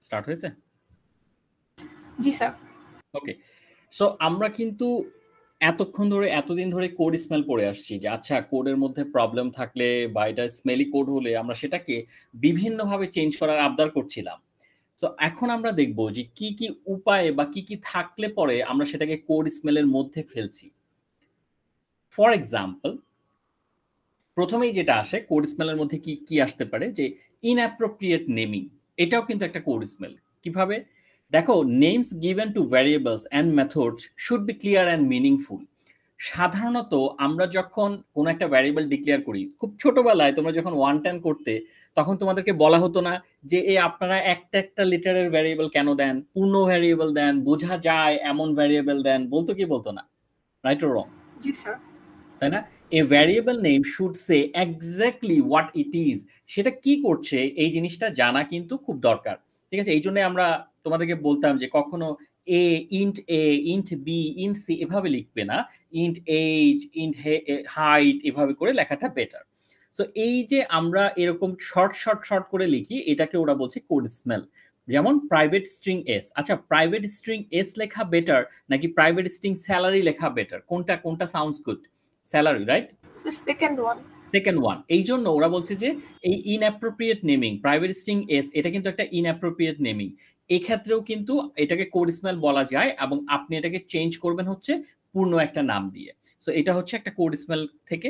Start হয়েছে? জি sir. ওকে, so আমরা কিন্তু এতদিন ধরে কোড স্মেল পড়ে আসছি যে আচ্ছা কোডের মধ্যে প্রবলেম থাকলে বা এটা স্মেলি কোড হলে আমরা সেটাকে বিভিন্নভাবে চেঞ্জ করার আবদার করছিলাম। সো এখন আমরা দেখব যে কি কি উপায়ে বা কি কি থাকলে পরে আমরা সেটাকে কোড স্মেলের মধ্যে ফেলছি। ফর এক্সাম্পল, প্রথমেই যেটা আসে কোড স্মেলের মধ্যে কি কি আসতে পারে যে ইনঅ্যাপ্রোপ্রিয়েট নেমিং, এটাও কিন্তু একটা কোড স্মেল। কিভাবে? দেখো, names given to variables and methods should be clear and meaningful. সাধারণত আমরা যখন কোনো একটা ভ্যারিয়েবল ডিক্লেয়ার করি, খুব ছোটবেলায় তোমরা যখন 110 করতে, তখন তোমাদেরকে বলা হতো না যে আপনারা একটা একটা লিটারের ভ্যারিয়েবল কেন দেন, পূর্ণ ভ্যারিয়েবল দেন, বোঝা যায় এমন ভ্যারিয়েবল দেন, বলতো কি বলতো না? Right or wrong? জি স্যার। তাই না? এ variable name should say exactly what it is. সেটা কি করছে এই জিনিসটা জানা কিন্তু খুব দরকার। ঠিক আছে? এই জন্য আমরা তোমাদেরকে বলতাম যে কখনো এ, ইন্ট বি, ইন্ট সি এভাবে লিখবে না। ইন্ট এইজ, ইন্ট হাইট এভাবে করে লেখাটা বেটার। সো এই যে আমরা এরকম শর্ট করে লিখি, এটাকে ওরা বলছে কোড স্মেল। যেমন প্রাইভেট স্ট্রিং এস। আচ্ছা, প্রাইভেট স্ট্রিং এস লেখা বেটার নাকি প্রাইভেট স্ট্রিং স্যালারি লেখা বেটার? কোনটা sounds good? Salary, right? Sir second one. Second one. এই জন্য ওরা বলছে যে এই inappropriate naming, private string S, এটা কিন্তু একটা ইনঅ্যাপ্রোপ্রিয়েট নেমিং। এক্ষেত্রেও কিন্তু এটাকে কোড স্মেল বলা যায় এবং আপনি এটাকে চেঞ্জ করবেন হচ্ছে পূর্ণ একটা নাম দিয়ে। সো এটা হচ্ছে একটা কোড স্মেল থেকে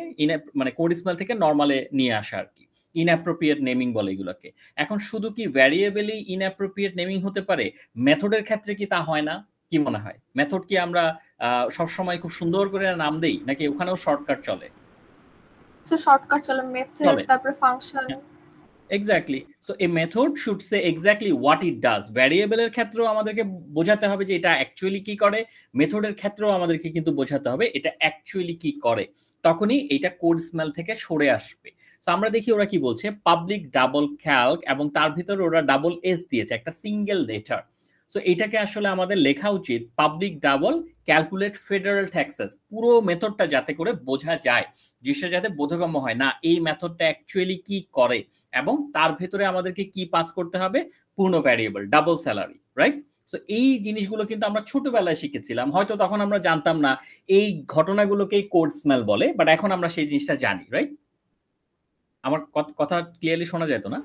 মানে কোড স্মেল থেকে নর্মালে নিয়ে আসা আর কি। ইনঅ্যাপ্রোপ্রিয়েট নেমিং বলে এগুলোকে। এখন শুধু কি ভ্যারিয়েবলই ইনঅ্যাপ্রোপ্রিয়েট নেমিং হতে পারে? মেথডের ক্ষেত্রে কি তা হয় না? কি মনে হয়? মেথড কি আমরা সবসময় খুব সুন্দর করে নাম দেই নাকি ওখানেও শর্টকাট চলে? স্যার শর্টকাট চলে, মেথড তারপরে function. Exactly. So A method should say exactly what it does. ভ্যারিয়েবলের ক্ষেত্রেও আমাদেরকে বোঝাতে হবে যে এটা অ্যাকচুয়ালি কি করে, মেথডের ক্ষেত্রেও আমাদেরকে কিন্তু বোঝাতে হবে এটা অ্যাকচুয়ালি কি করে। তখনই এটা কোড স্মেল থেকে সরে আসবে। সো আমরা দেখি ওরা কি বলছে, পাবলিক ডাবল ক্যালক, এবং তার ভিতরে ওরা ডাবল এস দিয়েছে, একটা সিঙ্গেল লেটার। সো এটাকে আসলে আমাদের লেখা উচিত public double calculate federal taxes, পুরো মেথডটা যাতে করে বোঝা যায়, জিনিসটা যাতে বোধগম্য হয়, না এই মেথডটা অ্যাকচুয়ালি কি করে, এবং তার ভেতরে আমাদেরকে কি পাস করতে হবে, পূর্ণ variable, double salary, right? So এই জিনিসগুলো কিন্তু আমরা ছোটবেলায় শিখেছিলাম, হয়তো তখন আমরা জানতাম না এই ঘটনাগুলোকেই কোড স্মেল বলে, বাট এখন আমরা সেই জিনিসটা জানি, রাইট? আমার কথা ক্লিয়ারলি শোনা যায় তো না?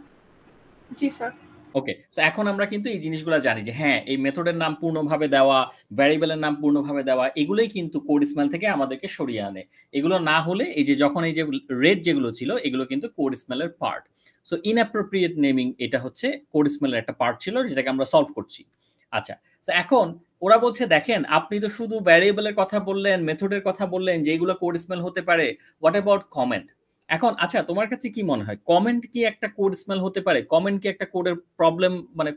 জি স্যার। ওকে, সো এখন আমরা কিন্তু এই জিনিসগুলো জানি যে হ্যাঁ, এই মেথডের নাম পূর্ণভাবে দেওয়া, ভ্যারিয়েবলের নাম পূর্ণভাবে দেওয়া, এগুলোই কিন্তু কোড স্মেল থেকে আমাদেরকে সরিয়ে আনে। এগুলো না হলে এই যে যখন এই যে রেড যেগুলো ছিল, এগুলো কিন্তু কোড স্মেলের পার্ট। সো ইনঅ্যাপ্রোপ্রিয়েট নেমিং এটা হচ্ছে কোড স্মেলের একটা পার্ট ছিল, যেটাকে আমরা সলভ করছি। আচ্ছা, সো এখন ওরা বলছে দেখেন, আপনি তো শুধু ভ্যারিয়েবলের কথা বললেন, মেথডের কথা বললেন যেগুলো কোড স্মেল হতে পারে, হোয়াট অ্যাবাউট কমেন্ট? এখন আচ্ছা, তোমার কাছে কি মনে হয় কমেন্ট কি একটা কোড স্মেল হতে পারে? কমেন্ট কি একটা কোডের প্রবলেম, মানে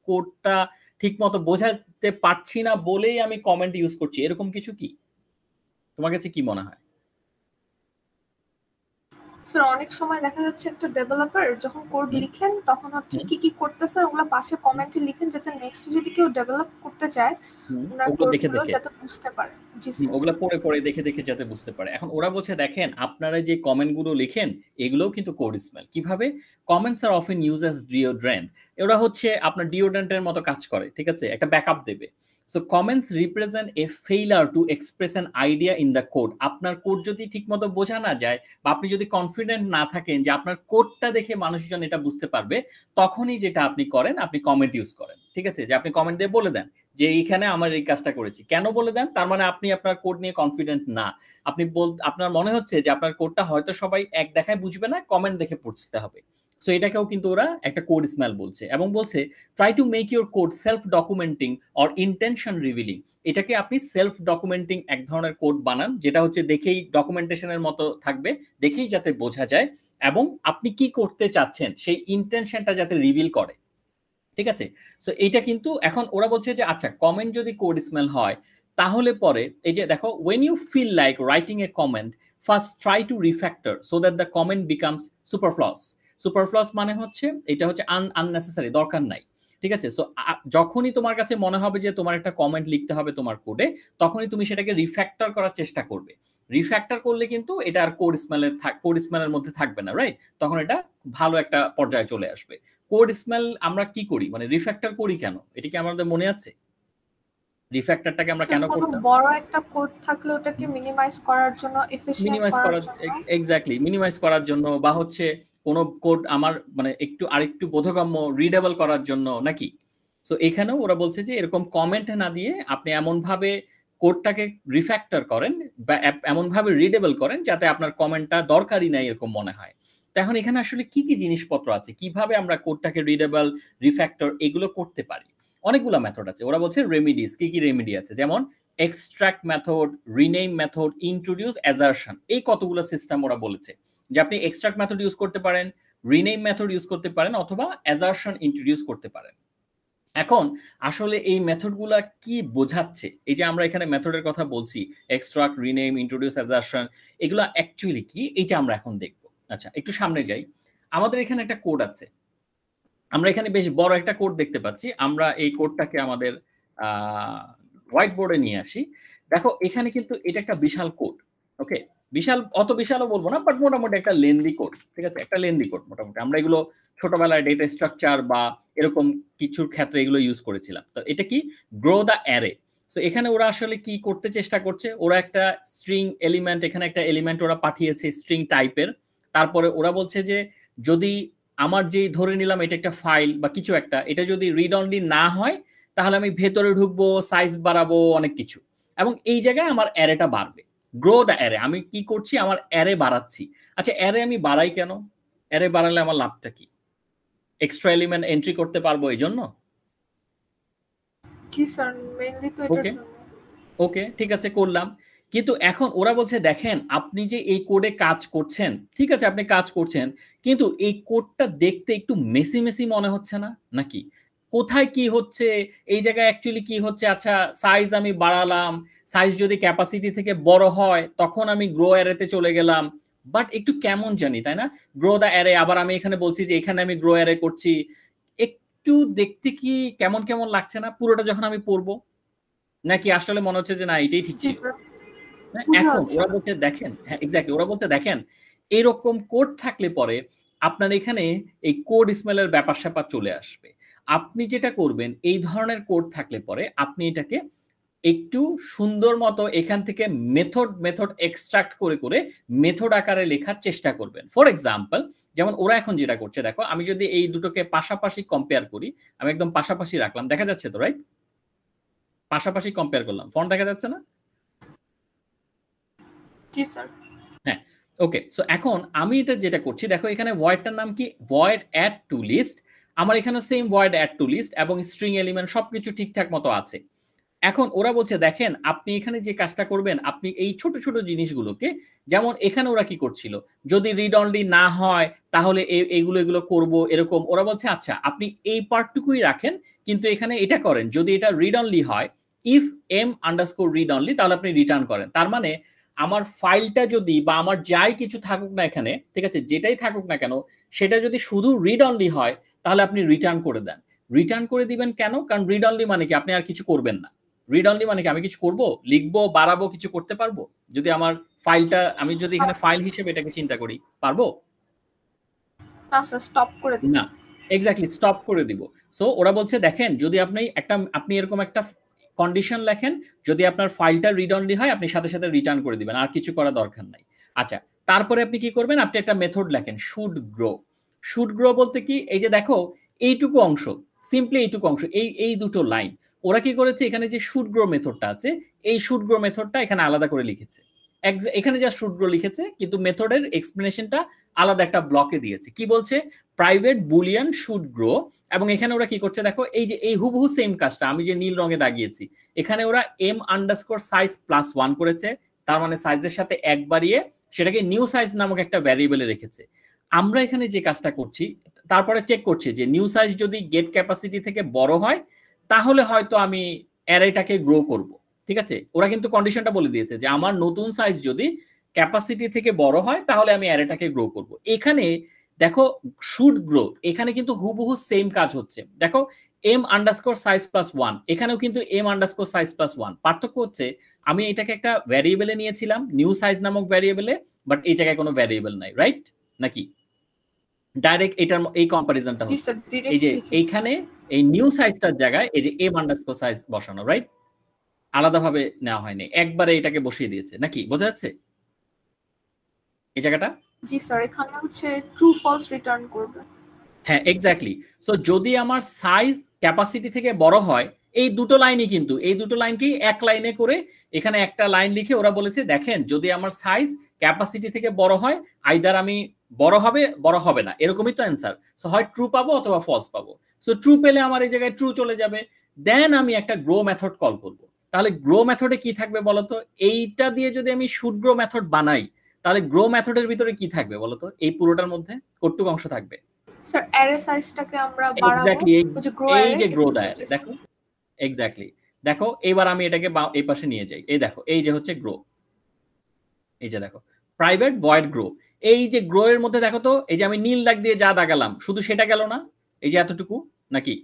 কোডটা ঠিক মতো বোঝাতে পারছি না বলেই আমি কমেন্ট ইউজ করছি, এরকম কিছু কি? তোমার কাছে কি মনে হয়? স্যার অনেক সময় দেখা যাচ্ছে একটা ডেভেলপার যখন কোড লিখেন তখন হচ্ছে কি কি করতেছে ওগুলো পাশে কমেন্টে লিখেন, যাতে নেক্সট যদি কেউ ডেভেলপ করতে চায় ওনার ওগুলো দেখে কোডগুলো দেখে যাতে বুঝতে পারে। জি স্যার। ওগুলো পড়ে দেখে যাতে বুঝতে পারে। এখন ওরা বলছে দেখেন, আপনারা যে কমেন্ট গুলো লিখেন এগুলোও কিন্তু কোড স্মেল। কিভাবে? Comments are often use as deodorant. ওরা হচ্ছে আপনার ডিওড্রেন্টের মতো কাজ করে, ঠিক আছে? একটা ব্যাকআপ দেবে। So comments represent a failure to express an idea in the code. আপনার কোড যদি ঠিকমতো বোঝা না যায় বা আপনি যদি কনফিডেন্ট না থাকেন যে আপনার কোডটা দেখে মানুষজন এটা বুঝতে পারবে, তখনই যেটা আপনি করেন, আপনি কমেন্ট ইউজ করেন, ঠিক আছে? যে আপনি কমেন্ট দিয়ে বলে দেন যে এইখানে আমার এই কাজটা করেছি। কেন বলে দেন? তার মানে আপনি আপনার কোড নিয়ে কনফিডেন্ট না। আপনার মনে হচ্ছে যে আপনার কোডটা হয়তো সবাই এক দেখায় বুঝবে না, কমেন্ট দেখে পড়তে হবে। সো এটাকেও কিন্তু ওরা একটা কোড স্মেল বলছে, এবং বলছে try to make your code self documenting or intention revealing. এটাকে আপনি সেলফ ডকুমেন্টিং এক ধরনের কোড বানান, যেটা হচ্ছে দেখেই ডকুমেন্টেশনের মতো থাকবে, দেখেই যাতে বোঝা যায়, এবং আপনি কি করতে চাচ্ছেন সেই ইন্টেনশনটা যাতে রিভিল করে, ঠিক আছে? সো এইটা কিন্তু এখন ওরা বলছে যে আচ্ছা, কমেন্ট যদি কোড স্মেল হয় তাহলে পরে এই যে দেখো, when you feel like writing a comment, first try to refactor so that the comment becomes superfluous. superfluous মানে হচ্ছে এটা হচ্ছে unnecessary, দরকার নাই, ঠিক আছে? সো যখনই তোমার কাছে মনে হবে যে তোমার একটা কমেন্ট লিখতে হবে তোমার কোডে, তখনই তুমি সেটাকে রিফ্যাক্টর করার চেষ্টা করবে। রিফ্যাক্টর করলে কিন্তু এটা আর কোড স্মেলের মধ্যে থাকবে না, রাইট? তখন এটা ভালো একটা পর্যায়ে চলে আসবে। কোড স্মেল আমরা কি করি, মানে রিফ্যাক্টর করি কেন, এটা কি আমাদের মনে আছে? রিফ্যাক্টরটাকে আমরা কেন করতাম? বড় একটা কোড থাকলে ওটাকে মিনিমাইজ করার জন্য, এফিশিয়েন্ট মিনিমাইজ করার করার, জন্য। এক্স্যাক্টলি মিনিমাইজ করার জন্য, বা হচ্ছে কোনো কোড আমার মানে একটু আরেকটু বোধগম্য রিডেবল করার জন্য নাকি? সো এখানেও ওরা বলছে যে এরকম কমেন্ট না দিয়ে আপনি এমনভাবে কোডটাকে রিফ্যাক্টর করেন বা এমনভাবে রিডেবল করেন যাতে আপনার কমেন্টটা দরকারই নাই এরকম মনে হয়। তো এখন এখানে আসলে কি কি জিনিসপত্র আছে, কিভাবে আমরা কোডটাকে রিডেবল, রিফ্যাক্টর এগুলো করতে পারি? অনেকগুলো মেথড আছে। ওরা বলছে রেমিডিস, কি কি রেমিডি আছে, যেমন extract method, rename method, introduce, assertion, এই কতগুলো সিস্টেম ওরা বলেছে যে আপনি এক্সট্রাক্ট মেথড ইউজ করতে পারেন, রিনেম মেথড ইউজ করতে পারেন, অথবা অ্যাজারশন ইন্ট্রোডিউস করতে পারেন। এখন আসলে এই মেথডগুলা কি বোঝাচ্ছে, এই যে আমরা এখানে মেথডের কথা বলছি, এক্সট্রাক্ট, রিনেম, ইন্ট্রোডিউস, অ্যাজারশন, এগুলা অ্যাকচুয়ালি কি, এইটা আমরা এখন দেখব। আচ্ছা, একটু সামনে যাই। আমাদের এখানে একটা কোড আছে, আমরা এখানে বেশ বড় একটা কোড দেখতে পাচ্ছি। আমরা এই কোডটাকে আমাদের হোয়াইট বোর্ডে নিয়ে আসি। দেখো এখানে কিন্তু এটা একটা বিশাল কোড, ওকে, বিশাল, অত বিশালও বলবো না, বাট মোটামুটি একটা লেন্দি কোড, ঠিক আছে, একটা লেন্দি কোড মোটামুটি। আমরা এগুলো ছোটবেলায় ডেটা স্ট্রাকচার বা এরকম কিছুর ক্ষেত্রে এগুলো ইউজ করেছিলাম। তো এটা কি, গ্রো দ্য অ্যারে। সো এখানে ওরা আসলে কি করতে চেষ্টা করছে, ওরা একটা স্ট্রিং এলিমেন্ট, এখানে একটা এলিমেন্ট ওরা পাঠিয়েছে স্ট্রিং টাইপের। তারপরে ওরা বলছে যে যদি আমার যে ধরে নিলাম এটা একটা ফাইল বা কিছু একটা, এটা যদি রিড অনলি না হয় তাহলে আমি ভেতরে ঢুকবো, সাইজ বাড়াবো, অনেক কিছু, এবং এই জায়গায় আমার অ্যারেটা বাড়বে। গ্রো দ্য অ্যারে, আমি কি করছি, আমার অ্যারে বাড়াচ্ছি। আচ্ছা, অ্যারে আমি বাড়াই কেন, অ্যারে বাড়ালে আমার লাভটা কি? এক্সট্রা এলিমেন্ট এন্ট্রি করতে পারবো এই জন্য। জি স্যার, মেইনলি তো এটার ওকে, জন্য। ওকে, ঠিক আছে, করলাম। কিন্তু এখন ওরা বলছে দেখেন আপনি যে এই কোডে কাজ করছেন, ঠিক আছে আপনি কাজ করছেন, কিন্তু এই কোডটা দেখতে একটু মেসি মেসি মনে হচ্ছে না নাকি? কোথায় কি হচ্ছে, এই জায়গায় অ্যাকচুয়ালি কি হচ্ছে? আচ্ছা, সাইজ আমি বাড়ালাম, সাইজ যদি ক্যাপাসিটি থেকে বড় হয় তখন আমি গ্রো অ্যারেতে চলে গেলাম, বাট একটু কেমন জানি, তাই না? গ্রো দ্য অ্যারে, আবার আমি এখানে বলছি যে এখানে আমি গ্রো অ্যারে করছি, একটু দেখতে কি কেমন কেমন লাগছে না পুরোটা যখন আমি পড়বো? নাকি আসলে মনে হচ্ছে যে না এটাই ঠিক জি ছিল? স্যার, হ্যাঁ, বুঝা এখন যাচ্ছে ওরা না। বলছে দেখেন, হ্যাঁ এক্স্যাক্টলি, ওরা বলছে দেখেন এরকম কোড থাকলে পরে আপনার এখানে এই কোড স্মেলের ব্যাপার স্যাপার চলে আসবে। আপনি যেটা করবেন, এই ধরনের কোড থাকলে পরে আপনি এটাকে একটু সুন্দর মতো এখান থেকে মেথড মেথড এক্সট্রাক্ট করে করে মেথড আকারে লেখার চেষ্টা করবেন। ফর এক্সাম্পল, যেমন ওরা এখন যেটা করছে, দেখো আমি যদি এই দুটোকে পাশাপাশি কম্পেয়ার করি, আমি একদম পাশাপাশি রাখলাম, দেখা যাচ্ছে তো রাইট? পাশাপাশি কম্পেয়ার করলাম, ফন্ট দেখা যাচ্ছে না? জি স্যার। হ্যাঁ, ওকে। সো এখন আমি এটা যেটা করছি, দেখো এখানে ভয়েডটার নাম কি, ভয়েড অ্যাড টু লিস্ট। আমার এখানে same void add to list এবং স্ট্রিং এলিমেন্ট সবকিছু ঠিকঠাক মতো আছে। এখন ওরা বলছে দেখেন আপনি এখানে যে কাজটা করবেন, আপনি এই ছোট ছোট জিনিসগুলোকে, যেমন এখানে ওরা কি করছিল, যদি রিড অনলি না হয় তাহলে এগুলো এগুলো করব এরকম, ওরা বলছে আচ্ছা আপনি এই পার্টটুকুই রাখেন, কিন্তু এখানে এটা করেন, যদি এটা রিড অনলি হয়, if M underscore read only, তাহলে আপনি রিটার্ন করেন। তার মানে আমার ফাইলটা যদি বা আমার যাই কিছু থাকুক না এখানে, ঠিক আছে, যেটাই থাকুক না কেন, সেটা যদি শুধু রিড অনলি হয় তাহলে আপনি রিটার্ন করে দেন। রিটার্ন করে দিবেন কেন? কারণ রিড অনলি মানে কি, আপনি আর কিছু করবেন না। রিড অনলি মানে কি, আমি কিছু করব, লিখবো, বাড়াবো, কিছু করতে পারবো? যদি আমার ফাইলটা, আমি যদি এখানে ফাইল হিসেবে এটাকে চিন্তা করি, পারবো না স্যার, স্টপ করে দিন। না, এক্স্যাক্টলি স্টপ করে দিব। সো ওরা বলছে দেখেন যদি আপনি এরকম একটা কন্ডিশন লেখেন, যদি আপনার ফাইলটা রিড অনলি হয় আপনি সাথে সাথে রিটার্ন করে দিবেন, আর কিছু করা দরকার নাই। আচ্ছা, তারপরে আপনি কি করবেন, আপনি একটা মেথড লেখেন শুড গ্রো। শুড গ্রো বলতে কি, এই যে দেখো এইটুকু অংশ, সিম্পলি এইটুকু অংশ, এই দুটো লাইন, ওরা কি করেছে, এখানে যে শুড গ্রো মেথডটা আছে, এই শুড গ্রো মেথডটা এখানে আলাদা করে লিখেছে। এখানে যা শুড গ্রো লিখেছে, কিন্তু মেথডের এক্সপ্লেনেশনটা আলাদা একটা ব্লকে দিয়েছে। কি বলছে, প্রাইভেট বুলিয়ান শুড গ্রো, এবং এখানে ওরা কি করছে দেখো, এই যে এই হুবহু সেম কাজটা আমি যে নীল রঙে দাগিয়েছি, এখানে ওরা এম আন্ডারস্কোর সাইজ প্লাস 1 করেছে, তার মানে সাইজের সাথে এক বাড়িয়ে সেটাকে নিউ সাইজ নামক একটা ভ্যারিয়েবলে রেখেছে। আমরা এখানে যে কাজটা করছি, তারপরে চেক করছি যে নিউ সাইজ যদি গেট ক্যাপাসিটি থেকে বড় হয় তাহলে হয়তো আমি অ্যারেটাকে গ্রো করব, ঠিক আছে। ওরা কিন্তু কন্ডিশনটা বলে দিয়েছে যে আমার নতুন সাইজ যদি ক্যাপাসিটি থেকে বড় হয় তাহলে আমি অ্যারেটাকে গ্রো করব। এখানে দেখো শুড গ্রো, এখানে কিন্তু হুবহু সেম কাজ হচ্ছে। দেখো এম আন্ডারস্কোর সাইজ প্লাস 1, এখানেও কিন্তু এম আন্ডারস্কোর সাইজ প্লাস 1। পার্থক্য হচ্ছে আমি এটাকে একটা ভ্যারিয়েবলে নিয়েছিলাম, নিউ সাইজ নামক ভ্যারিয়েবলে, বাট এই জায়গায় কোনো ভ্যারিয়েবল নাই, রাইট নাকি? ডাইরেক্ট এটার এই কম্পারিজনটা জি হচ্ছে স্যার, এই ডিরেক্ট যে লিখে দিছি। এইখানে এই নিউ সাইজটার জায়গায় এই যে m_size বসানো, রাইট? আলাদাভাবে নেওয়া হয়নি, একবারে এটাকে বসিয়ে দিয়েছে, নাকি বোঝা যাচ্ছে এই জায়গাটা? জি স্যার, এখানে হচ্ছে ট্রু ফলস রিটার্ন করবে। হ্যাঁ, এক্স্যাক্টলি। সো যদি আমার সাইজ ক্যাপাসিটি থেকে বড় হয়, এই দুটো লাইনই কিন্তু এই দুটো লাইনকেই এক লাইনে করে এখানে একটা লাইন লিখে ওরা বলেছে দেখেন যদি আমার সাইজ ক্যাপাসিটি থেকে বড় হয় আইদার আমি বড় হবে না, এরকমই তো অ্যান্সার। সো হয় ট্রু পাবো অথবা ফলস পাবো। সো ট্রু পেলে আমার এই জায়গায় ট্রু চলে যাবে, দেন আমি একটা গ্রো মেথড কল করব। তাহলে গ্রো মেথডে কি থাকবে বলতো? এইটা দিয়ে যদি আমি শুড গ্রো মেথড বানাই তাহলে গ্রো মেথডের ভিতরে কি থাকবে বলতো? এই পুরোটার মধ্যে কটুক অংশ থাকবে। স্যার অ্যারে সাইজটাকে আমরা বাড়াবো, এক্স্যাক্টলি, ওই যে গ্রো এই অ্যারে যে গ্রো এটা দেয় বুঝেছি। দেখো, এক্স্যাক্টলি। দেখো এবার আমি এটাকে এই পাশে নিয়ে যাই, এই দেখো এই যে হচ্ছে গ্রো, এই যে দেখো প্রাইভেট ভয়েড গ্রো। এই যে গ্রো এর মধ্যে দেখো তো এই যে আমি নীল দাগ দিয়ে যা দাগালাম শুধু সেটা গেল না, এই যে এতটুকু, নাকি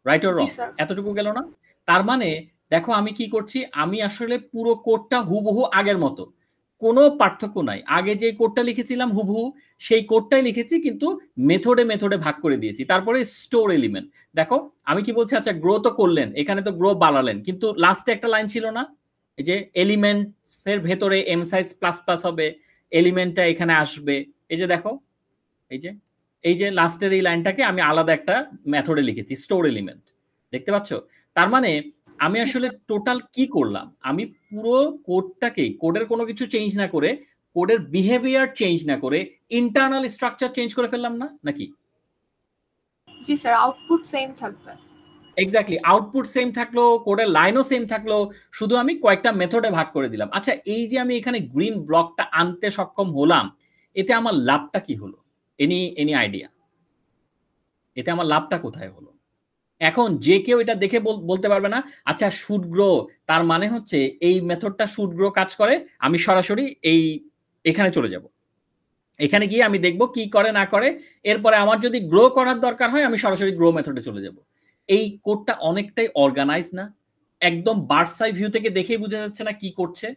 right or G wrong? Sir. এতটুকু গেল না? তার মানে দেখো আমি কি করছি, আমি আসলে পুরো কোডটা হুবহু আগের মতো, কোনো পার্থক্য নাই। আগে যে কোডটা লিখেছিলাম হুবহু সেই কোডটাই লিখেছি, কিন্তু মেথডে মেথডে ভাগ করে দিয়েছি। তারপরে স্টোর এলিমেন্ট দেখো আমি কি বলছি, আচ্ছা গ্রো তো করলেন, এখানে তো গ্রো বাড়ালেন, কিন্তু লাস্টে একটা লাইন ছিল না, এই যে এলিমেন্টস এর ভেতরে এম সাইজ প্লাস প্লাস হবে, এলিমেন্টটা এখানে আসবে, এই যে দেখো এই যে এই যে লাস্টের এই লাইনটাকে আমি আলাদা একটা মেথডে লিখেছি, স্টোর এলিমেন্ট। দেখতে পাচ্ছ? তার মানে আমি আসলে টোটাল কি করলাম, আমি পুরো কোডটাকে, কোডের কোনো কিছু চেঞ্জ না করে, কোডের বিহেভিয়ার চেঞ্জ না করে ইন্টারনাল স্ট্রাকচার চেঞ্জ করে ফেললাম না, নাকি? জি স্যার, আউটপুট সেম থাকবে। এক্স্যাক্টলি, আউটপুট সেম থাকলো, কোডের লাইনও সেম থাকলো, শুধু আমি কয়েকটা মেথডে ভাগ করে দিলাম। আচ্ছা এই যে আমি এখানে গ্রিন ব্লকটা আনতে সক্ষম হলাম, এতে আমার লাভটা কি হলো? Any idea? এতে আমার লাভটা কোথায় হলো? এখন যে কেউ এটা দেখে বলতে পারবে না আচ্ছা শুড গ্রো তার মানে হচ্ছে এই মেথডটা শুড গ্রো কাজ করে, আমি সরাসরি এখানে চলে যাব, এখানে গিয়ে আমি দেখব কি করে না করে, এরপরে আমার যদি গ্রো করার দরকার হয় আমি সরাসরি গ্রো মেথডে চলে যাব। এই কোডটা অনেকটাই অর্গানাইজ না? একদম বার্ডস আই ভিউ থেকে দেখেই বোঝা যাচ্ছে না কি করছে?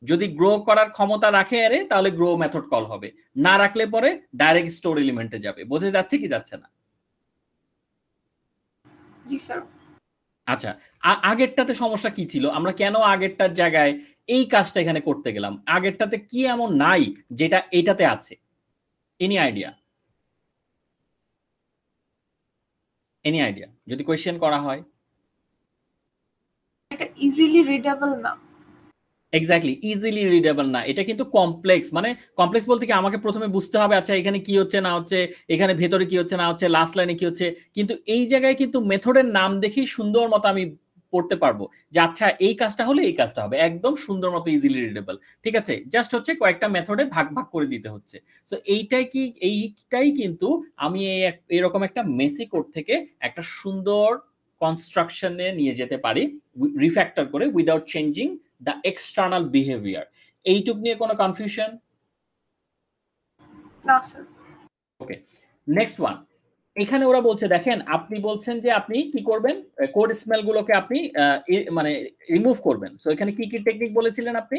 যদি গ্রো করার ক্ষমতা রাখে আরে তাহলে গ্রো মেথড কল হবে, না রাখলে পরে ডাইরেক্ট স্টোর এলিমেন্টে যাবে। বোঝা যাচ্ছে কি যাচ্ছে না? জি স্যার। আচ্ছা আগেরটাতে সমস্যা কি ছিল, আমরা কেন আগেরটার জায়গায় এই কাজটা এখানে করতে গেলাম? আগেরটাতে কি এমন নাই যেটা এটাতে আছে? Any idea? এনি আইডিয়া যদি কোয়েশ্চেন করা হয়? এটা ইজিলি রিডেবল না। এক্স্যাক্টলি, ইজিলি রিডেবল না, এটা কিন্তু কমপ্লেক্স। মানে কমপ্লেক্স বলতে কি আমাকে প্রথমে বুঝতে হবে আচ্ছা এখানে কি হচ্ছে না হচ্ছে, এখানে ভেতরে কি হচ্ছে না হচ্ছে, লাস্ট লাইনে কি হচ্ছে, কিন্তু এই জায়গায় কিন্তু মেথডের নাম দেখেই সুন্দর মতো আমি পড়তে পারবো যে আচ্ছা এই কাজটা হলে এই কাজটা হবে, একদম সুন্দর মতো ইজিলি রিডেবল। ঠিক আছে, জাস্ট হচ্ছে কয়েকটা মেথডে ভাগ ভাগ করে দিতে হচ্ছে। সো এইটাই কিন্তু আমি এরকম একটা মেসি কোড থেকে একটা সুন্দর কনস্ট্রাকশনে নিয়ে যেতে পারি, রিফ্যাক্টর করে, without changing the external behaviour. এইটুক নিয়ে কোনো কনফিউশন? না স্যার। ওকে, নেক্সট ওয়ান। এখানে ওরা বলছে দেখেন আপনি বলছেন যে আপনি কি করবেন, কোড স্মেল গুলোকে আপনি মানে রিমুভ করবেন। সো এখানে কি কি টেকনিক বলেছিলেন আপনি?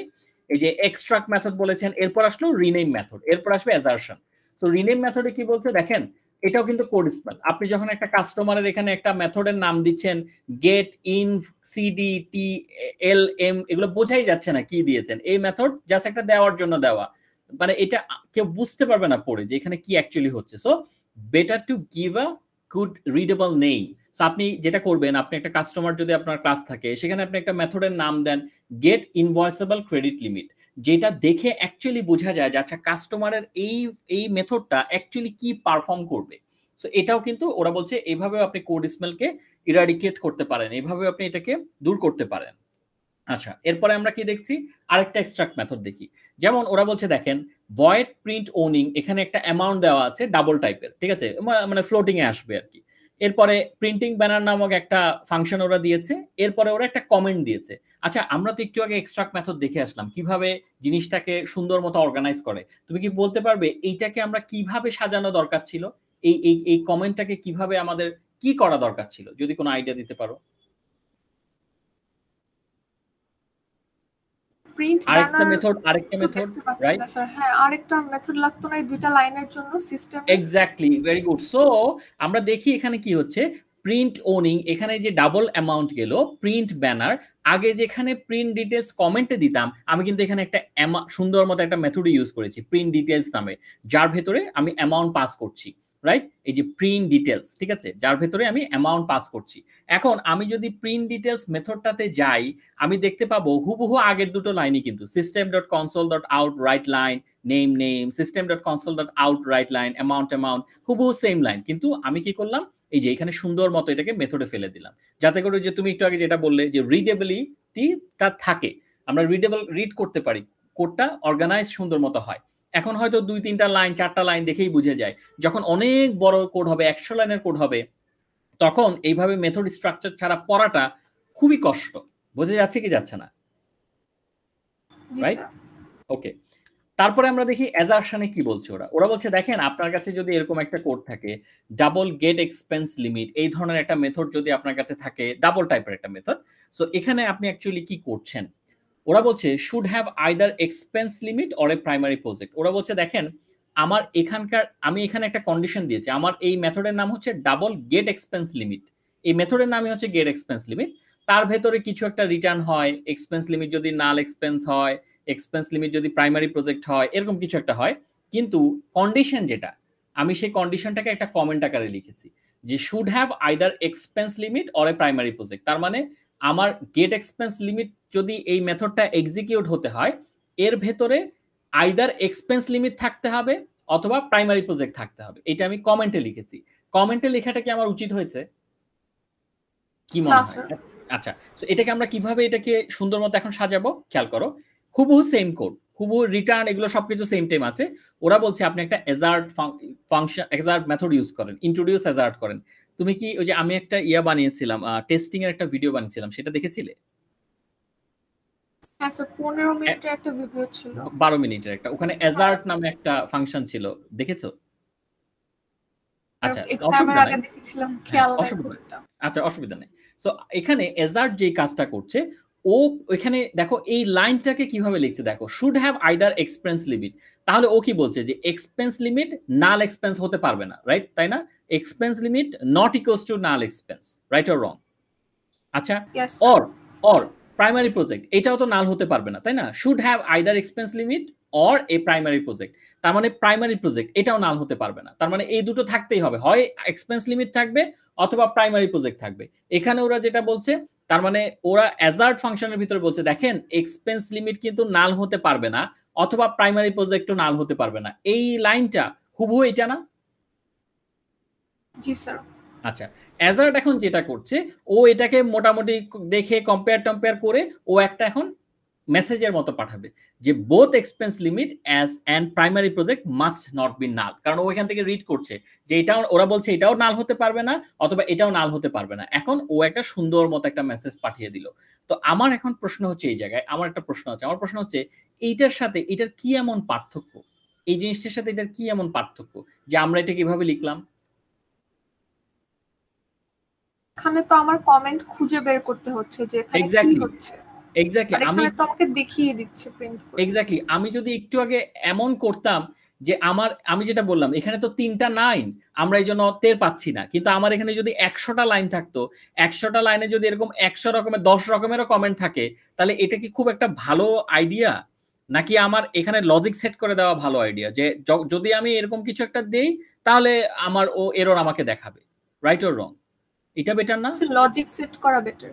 এই যে এক্সট্রাক্ট মেথড বলেছেন, এরপর আসলো রিনেম মেথড, এরপর আসবে অ্যাজারশন। সো রিনেম মেথডে কি বলছে দেখেন, এটাও কিন্তু কোড স্মেল। আপনি যখন একটা কাস্টমারের এখানে একটা মেথডের নাম দিচ্ছেন, get in CD T L M, এগুলো বোঝাই যাচ্ছে না কি দিয়েছেন। এই মেথড জাস্ট একটা দেওয়ার জন্য দেওয়া, মানে এটা কেউ বুঝতে পারবে না পড়ে যে এখানে কি অ্যাকচুয়ালি হচ্ছে। So better to give a good readable name. So আপনি যেটা করবেন, আপনি একটা কাস্টমার যদি আপনার ক্লাস থাকে সেখানে আপনি একটা মেথডের নাম দেন গেট ইনভয়েসেবল ক্রেডিট লিমিট, যেটা দেখে অ্যাকচুয়ালি বোঝা যায় যে আচ্ছা কাস্টমারের এই মেথডটা অ্যাকচুয়ালি কি পারফর্ম করবে। সো এটাও কিন্তু ওরা বলছে এইভাবেও আপনি কোড স্মেলকে ইরাডিকেট করতে পারেন, এইভাবে আপনি এটাকে দূর করতে পারেন। আচ্ছা এরপরে আমরা কি দেখছি, আরেকটা এক্সট্রাক্ট মেথড দেখি। যেমন ওরা বলছে দেখেন ভয়েড প্রিন্ট ওনিং, এখানে একটা অ্যামাউন্ট দেওয়া আছে ডাবল টাইপের, ঠিক আছে, মানে ফ্লোটিং এ আসবে আর কি। এরপরে প্রিন্টিং ব্যানার নামক একটা ফাংশন ওরা দিয়েছে, এরপরে ওরা একটা কমেন্ট দিয়েছে। আচ্ছা আমরা তো একটু আগে এক্সট্রাক্ট মেথড দেখে আসলাম কিভাবে জিনিসটাকে সুন্দর মতো অর্গানাইজ করে, তুমি কি বলতে পারবে এইটাকে আমরা কিভাবে সাজানো দরকার ছিল, এই কমেন্টটাকে কিভাবে আমাদের কি করা দরকার ছিল, যদি কোনো আইডিয়া দিতে পারো? প্রিন্ট আরেকটা ব্যানার মেথড দেখতে পাচ্ছি রাইট? না স্যার। হ্যাঁ, আরেকটা মেথড লাগতো না এই দুইটা লাইনের জন্য সিস্টেমে? Exactly, very good. সো আমরা দেখি এখানে কি হচ্ছে, প্রিন্ট ওনিং, এখানে যে ডাবল অ্যামাউন্ট গেল, প্রিন্ট ব্যানার, আগে যেখানে প্রিন্ট ডিটেলস কমেন্টে দিতাম, আমি কিন্তু এখানে একটা সুন্দর মতো একটা মেথড ইউজ করেছি প্রিন্ট ডিটেলস নামে, যার ভেতরে আমি অ্যামাউন্ট পাস করছি, রাইট? এই যে প্রিন্ট ডিটেলস, ঠিক আছে, যার ভেতরে আমি অ্যামাউন্ট পাস করছি। এখন আমি যদি প্রিন্ট ডিটেলস মেথডটাতে যাই, আমি দেখতে পাবো হুবহু আগের দুটো লাইনই কিন্তু system.console.out write line name system.console.out write line amount হুবহু সেম লাইন, কিন্তু আমি কি করলাম, এই যে এখানে সুন্দর মতো এটাকে মেথডে ফেলে দিলাম, যাতে করে যে তুমি একটু আগে যেটা বললে যে রিডেবিলিটিটা থাকে, আমরা রিড করতে পারি, কোডটা অর্গানাইজ সুন্দর মতো হয়। এখন হয়তো 2-3টা লাইন 4টা লাইন দেখেই বুঝে যায়। যখন অনেক বড় কোড হবে, 100 লাইনের কোড হবে, তখন এইভাবে মেথড স্ট্রাকচার ছাড়া পড়াটা খুবই কষ্ট। বোঝা যাচ্ছে কি যাচ্ছে না? রাইট? ওকে। তারপরে আমরা দেখি অ্যাজারশনে কি বলছে ওরা বলছে দেখেন আপনার কাছে যদি এরকম একটা কোড থাকে, ডাবল গেট এক্সপেন্স লিমিট, এই ধরনের একটা মেথড যদি আপনার কাছে থাকে, ডাবল টাইপের একটা মেথড, সো এখানে আপনি অ্যাকচুয়ালি কি করছেন, ওরা বলছে should have either expense limit or a primary project. ওরা বলছে দেখেন আমার আমি এখানে একটা কন্ডিশন দিয়েছি, আমার এই মেথডের নাম হচ্ছে ডাবল গেট এক্সপেন্স লিমিট, এই মেথডের নামই হচ্ছে গেট এক্সপেন্স লিমিট, তার ভেতরে কিছু একটা রিটার্ন হয়, এক্সপেন্স লিমিট যদি নাল এক্সপেন্স হয়, এক্সপেন্স লিমিট যদি প্রাইমারি প্রজেক্ট হয়, এরকম কিছু একটা হয়। কিন্তু কন্ডিশন যেটা, আমি সেই কন্ডিশনটাকে একটা কমেন্ট আকারে লিখেছি যে should have either expense limit or a primary project. তার মানে আমার গেট এক্সপেন্স লিমিট যদি এই মেথডটা এক্সিকিউট হতে হয়, এর ভেতরে আইদার এক্সপেন্স লিমিট থাকতে হবে অথবা প্রাইমারি প্রজেক্ট থাকতে হবে, এটা আমি কমেন্টে লিখেছি। কমেন্টে লেখাটা কি আমার উচিত হয়েছে? কি মনে হয়? আচ্ছা, সো এটাকে আমরা কিভাবে এটাকে সুন্দর মতো এখন সাজাবো খেয়াল করো, হুবহু সেম কোড, হুবহু রিটার্ন, এগুলো সবকিছু সেম টাইম আছে। ওরা বলছে আপনি একটা এজার্ট ফাংশন, এজার্ট মেথড ইউজ করেন, ইন্ট্রোডিউস এজার্ট করেন। তুমি কি ওই যে আমি একটা বানিয়েছিলাম, টেস্টিং এর একটা ভিডিও বানিয়েছিলাম, সেটা দেখেছিলে? হ্যাঁ স্যার, 15 মিনিটের একটা ভিডিও ছিল, 12 মিনিটের একটা, ওখানে এজার্ট নামে একটা ফাংশন ছিল, দেখেছো? আচ্ছা, এক্সামের অসুবিধা আগে নাই। দেখেছিলাম, খেয়াল নাই অসুবিধা খুব নেই। একটা। আচ্ছা, অসুবিধা নেই। সো এখানে এজার্ট যে কাজটা করছে, ও এখানে দেখো এই লাইনটাকে কিভাবে লিখছে দেখো, should have either expense limit, তাহলে ও কি বলছে যে এক্সপেন্স লিমিট নাল এক্সপেন্স হতে পারবে না, রাইট? তাই না? Expense limit not equals to null expense, right or রং? আচ্ছা, অর অর প্রাইমারি প্রজেক্ট, এটাও তো নাল হতে পারবে না, তাই না? Should have either expense limit or a primary project, তার মানে প্রাইমারি প্রজেক্ট এটাও নাল হতে পারবে না, তার মানে এই দুটো থাকতেই হবে, হয় এক্সপেন্স লিমিট থাকবে অথবা প্রাইমারি প্রজেক্ট থাকবে। এখানে ওরা যেটা বলছে, তার মানে ওরা অ্যাজার্ট ফাংশনের ভিতরে বলছে দেখেন এক্সপেন্স লিমিট কিন্তু নাল হতে পারবে না অথবা প্রাইমারি প্রজেক্টও নাল হতে পারবে না, এই লাইনটা হুবহু এটা না? জি স্যার। আচ্ছা, অ্যাজার্ট এখন যেটা করছে, ও এটাকে মোটামুটি দেখে কম্পেয়ার করে ও একটা এখন মেসেজের মতো পাঠাবে যে both expense limit as and primary project must not be null, কারণ ও এখান থেকে রিড করছে যে এটাও, ওরা বলছে এটাও নাল হতে পারবে না অথবা এটাও নাল হতে পারবে না। এখন ও একটা সুন্দর মতো একটা মেসেজ পাঠিয়ে দিল। তো আমার এখন প্রশ্ন হচ্ছে, এই জায়গায় আমার একটা প্রশ্ন আছে, আমার প্রশ্ন হচ্ছে এইটার সাথে এটার কি এমন পার্থক্য, এই জিনিসটার সাথে এটার কি এমন পার্থক্য যে আমরা এটা কিভাবে লিখলাম? এখানে তো আমার কমেন্ট খুঁজে বের করতে হচ্ছে যে এখানে কি হচ্ছে। এক্স্যাক্টলি, আমি তো আমাকে দেখিয়ে দিচ্ছে প্রিন্ট করে। এক্স্যাক্টলি, আমি যদি একটু আগে এমন করতাম যে আমি যেটা বললাম এখানে তো 3টা লাইন, আমরা এই জন্য টের পাচ্ছি না, কিন্তু আমার এখানে যদি 100টা লাইন থাকতো, 100টা লাইনে যদি এরকম 100 রকমের 10 রকমেরও কমেন্ট থাকে, তাহলে এটা কি খুব একটা ভালো আইডিয়া, নাকি আমার এখানে লজিক সেট করে দেওয়া ভালো আইডিয়া যে যদি আমি এরকম কিছু একটা দেই তাহলে আমার ও এরর আমাকে দেখাবে, রাইট অর রং? এটা বেটার না? লজিক সেট করা বেটার।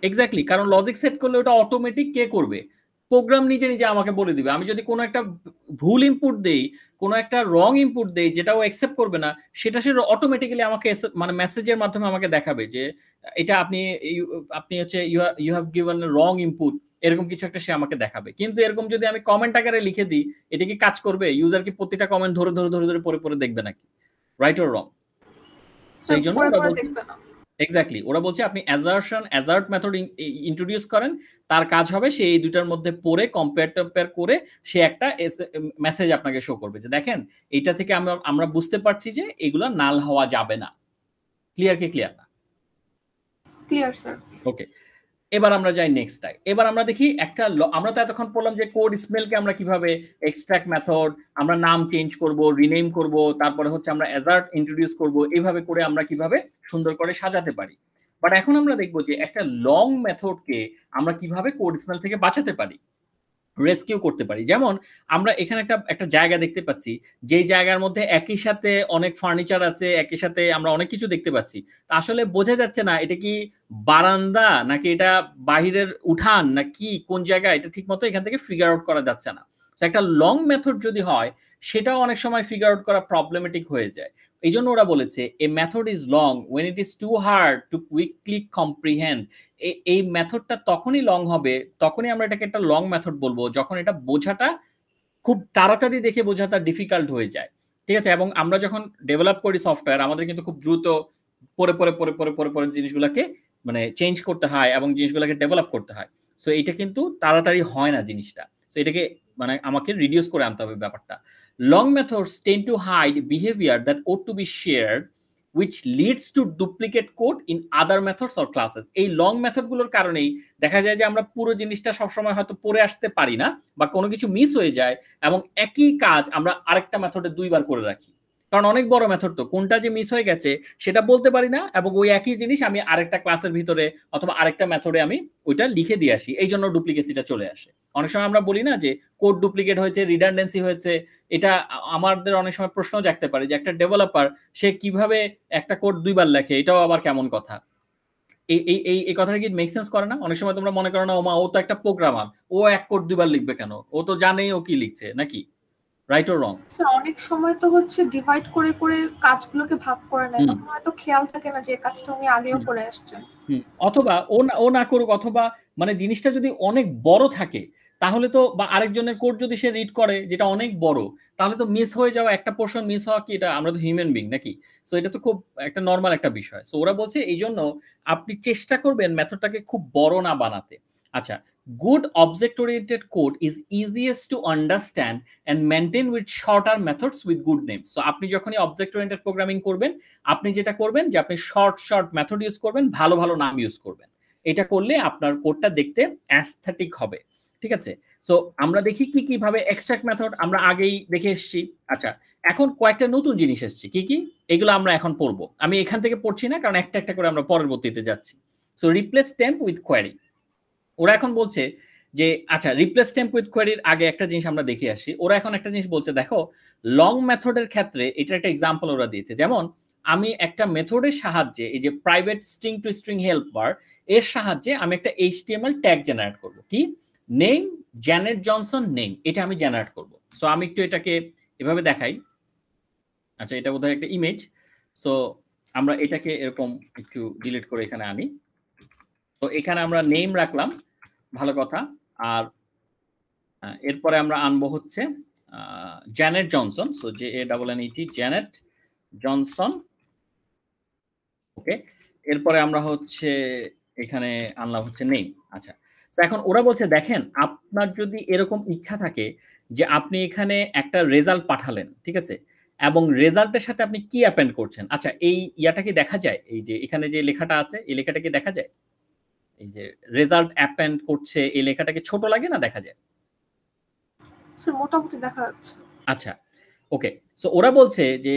এক্স্যাক্টলি, কারণ লজিক সেট করলে ওটা অটোমেটিক কে করবে? প্রোগ্রাম নিজে নিজে আমাকে বলে দিবে। আমি যদি কোনো একটা ভুল ইনপুট দেই, কোনো একটা রং ইনপুট দেই যেটা ও অ্যাকসেপ্ট করবে না, সেটা সে অটোমেটিক্যালি আমাকে মানে মেসেজের মাধ্যমে আমাকে দেখাবে যে এটা আপনি হচ্ছে you have given wrong input, এরকম কিছু একটা সে আমাকে দেখাবে। কিন্তু এরকম যদি আমি কমেন্ট আকারে লিখে দিই, এটা কি কাজ করবে? ইউজার কি প্রতিটা কমেন্ট ধরে ধরে ধরে ধরে পড়ে পড়ে দেখবে নাকি? রাইট অর রং? সেই জন্য ওরা বলছে এক্স্যাক্টলি, ওরা বলছে আপনি অ্যাজার্ট মেথড ইন্ট্রোডিউস করেন, তার কাজ হবে সে এই দুটার মধ্যে পড়ে কম্পেয়ার করে সে একটা মেসেজ আপনাকে শো করবে যে দেখেন এইটা থেকে আমরা বুঝতে পারছি যে এগুলো নাল হওয়া যাবে না। ক্লিয়ার কি ক্লিয়ার না? Clear sir. ওকে, এবার আমরা যাই নেক্সটটায়। এবার আমরা দেখি একটা আমরা তো এতক্ষণ পড়লাম যে কোড স্মেলকে আমরা কিভাবে এক্সট্রাক্ট মেথড, আমরা নাম চেঞ্জ করব, রিনেম করব, তারপরে হচ্ছে আমরা অ্যাজার্ট ইন্ট্রোডিউস করব, এইভাবে করে আমরা কিভাবে সুন্দর করে সাজাতে পারি। বাট এখন আমরা দেখব যে একটা লং মেথডকে আমরা কিভাবে কোড স্মেল থেকে বাঁচাতে পারি, রেস্কিউ করতে পারি। যেমন আমরা এখানে একটা জায়গা দেখতে পাচ্ছি, যেই জায়গার মধ্যে একই সাথে অনেক ফার্নিচার আছে, একই সাথে আমরা অনেক কিছু দেখতে পাচ্ছি। আসলে বোঝা যাচ্ছে না এটা কি বারান্দা নাকি এটা বাহিরের উঠান না কি, কোন জায়গা, এটা ঠিক মতো এখান থেকে ফিগার আউট করা যাচ্ছে না। একটা লং মেথড যদি হয় সেটাও অনেক সময় ফিগার আউট করা প্রবলেমেটিক হয়ে যায়। এই জন্য ওরা বলেছে a method is long when it is too hard to quickly comprehend. এই মেথডটা তখনই লং হবে, তখনই আমরা এটাকে একটা লং মেথড বলবো যখন এটা বোঝাটা খুব তাড়াতাড়ি দেখে বোঝাটা ডিফিকাল্ট হয়ে যায়। ঠিক আছে, এবং আমরা যখন ডেভেলপ করি সফটওয়্যার আমাদের কিন্তু খুব দ্রুত পরে পরে পরে পরে পরে পরে জিনিসগুলোকে মানে চেঞ্জ করতে হয় এবং জিনিসগুলোকে ডেভেলপ করতে হয়। সো এটা কিন্তু তাড়াতাড়ি হয় না জিনিসটা। সো এটাকে মানে আমাকে রিডিউস করে আনতে হবে ব্যাপারটা। Long methods tend to hide behaviour that ought to be shared which leads to duplicate code in other methods or classes। এই লং মেথডগুলোর কারণেই দেখা যায় যে আমরা পুরো জিনিসটা সবসময় হয়তো পড়ে আসতে পারি না বা কোনো কিছু মিস হয়ে যায় এবং একই কাজ আমরা আরেকটা মেথডে দুইবার করে রাখি, কারণ অনেক বড় মেথড তো কোনটা যে মিস হয়ে গেছে সেটা বলতে পারি না, এবং ওই একই জিনিস আমি আরেকটা ক্লাসের ভিতরে অথবা আরেকটা মেথডে আমি ওইটা লিখে দিয়ে আসি, এই জন্য ডুপ্লিকেসিটা চলে আসে। অনেক সময় আমরা বলি না যে কোড ডুপ্লিকেট হয়েছে, রিডান্ডেন্সি হয়েছে। এটা আমাদের অনেক সময় প্রশ্ন জাগতে পারে যে একটা ডেভেলপার সে কিভাবে একটা কোড দুইবার লেখে, এটাও আবার কেমন কথা। এই কথাটা কি মেক সেন্স করে না? অনেক সময় তোমরা মনে করো না ওমা ও তো একটা প্রোগ্রামার, ও এক কোড দুইবার লিখবে কেন, ও তো জানেই ও কি লিখছে, নাকি? Right or wrong? স্যার অনেক সময় তো হচ্ছে ডিভাইড করে করে কাজগুলোকে ভাগ করে নেয়, তখন হয়তো খেয়াল থাকে না যে কাজটা উনি আগেও করে আসছেন। অথবা ও না করুক, অথবা মানে জিনিসটা যদি অনেক বড় থাকে তাহলে তো, বা আরেকজনের কোড যদি সে রিড করে যেটা অনেক বড়, তাহলে তো মিস হয়ে যাওয়া একটা পোর্শন মিস হওয়া কি, এটা আমরা তো হিউম্যান বিং নাকি? সো এটা তো খুব একটা নর্মাল একটা বিষয়। সো ওরা বলছে এই জন্য আপনি চেষ্টা করবেন মেথডটাকে খুব বড় না বানাতে। আচ্ছা, good object oriented code is easiest to understand and maintain with shorter methods with good names। so আপনি যখনই অবজেক্ট ওরিয়েন্টেড প্রোগ্রামিং করবেন আপনি যেটা করবেন যে আপনি শর্ট মেথড ইউজ করবেন, ভালো ভালো নাম ইউজ করবেন। এটা করলে আপনার কোডটা দেখতে অ্যাস্থেটিক হবে। ঠিক আছে, সো আমরা দেখি কি কিভাবে এক্সট্রাক্ট মেথড আমরা আগেই দেখে এসেছি। আচ্ছা, এখন কয়েকটা নতুন জিনিস এসেছে, কি কি এগুলো আমরা এখন পড়বো। আমি এখান থেকে পড়ছি না কারণ একটা একটা করে আমরা পরবর্তীতে যাচ্ছি। So replace temp with query. ওরা এখন বলছে যে আচ্ছা, রিপ্লেস টেম্প উইথ কোয়েরির আগে একটা জিনিস আমরা দেখে আসি। ওরা এখন একটা জিনিস বলছে, দেখো লং মেথডের ক্ষেত্রে এটা একটা এক্সাম্পল ওরা দিয়েছে। যেমন আমি একটা মেথডের সাহায্যে, এই যে private string two string helper, এর সাহায্যে আমি একটা এইচটিএমএল ট্যাগ জেনারেট করব। কি নেম, জ্যানেট জনসন নেম, এটা আমি জেনারেট করব। সো আমি একটু এটাকে এভাবে দেখাই। আচ্ছা, এটা বোধহয় একটা ইমেজ। সো আমরা এটাকে এরকম একটু ডিলিট করে এখানে আনি। তো এখানে আমরা নেম রাখলাম, ভালো কথা। আর এরপরে আমরা আনবো হচ্ছে Janet Johnson. So JANNET, Janet Johnson. Okay, এরপরে আমরা হচ্ছে এখানে আনলাম হচ্ছে নেম। আচ্ছা, তো এখন ওরা বলছে দেখেন আপনার যদি এরকম ইচ্ছা থাকে যে আপনি এখানে একটা রেজাল্ট পাঠালেন, ঠিক আছে, এবং রেজাল্টের সাথে আপনি কি অ্যাপেন্ড করছেন। আচ্ছা, এই ইয়াটা কি দেখা যায়? এই যে এখানে যে লেখাটা আছে এই লেখাটা কি দেখা যায়? এই যে রেজাল্ট অ্যাপেন্ড করছে এই লেখাটাকে ছোট লাগে না দেখা যায়? স্যার মোটামুটি দেখা যাচ্ছে। আচ্ছা, ওকে। সো ওরা বলছে যে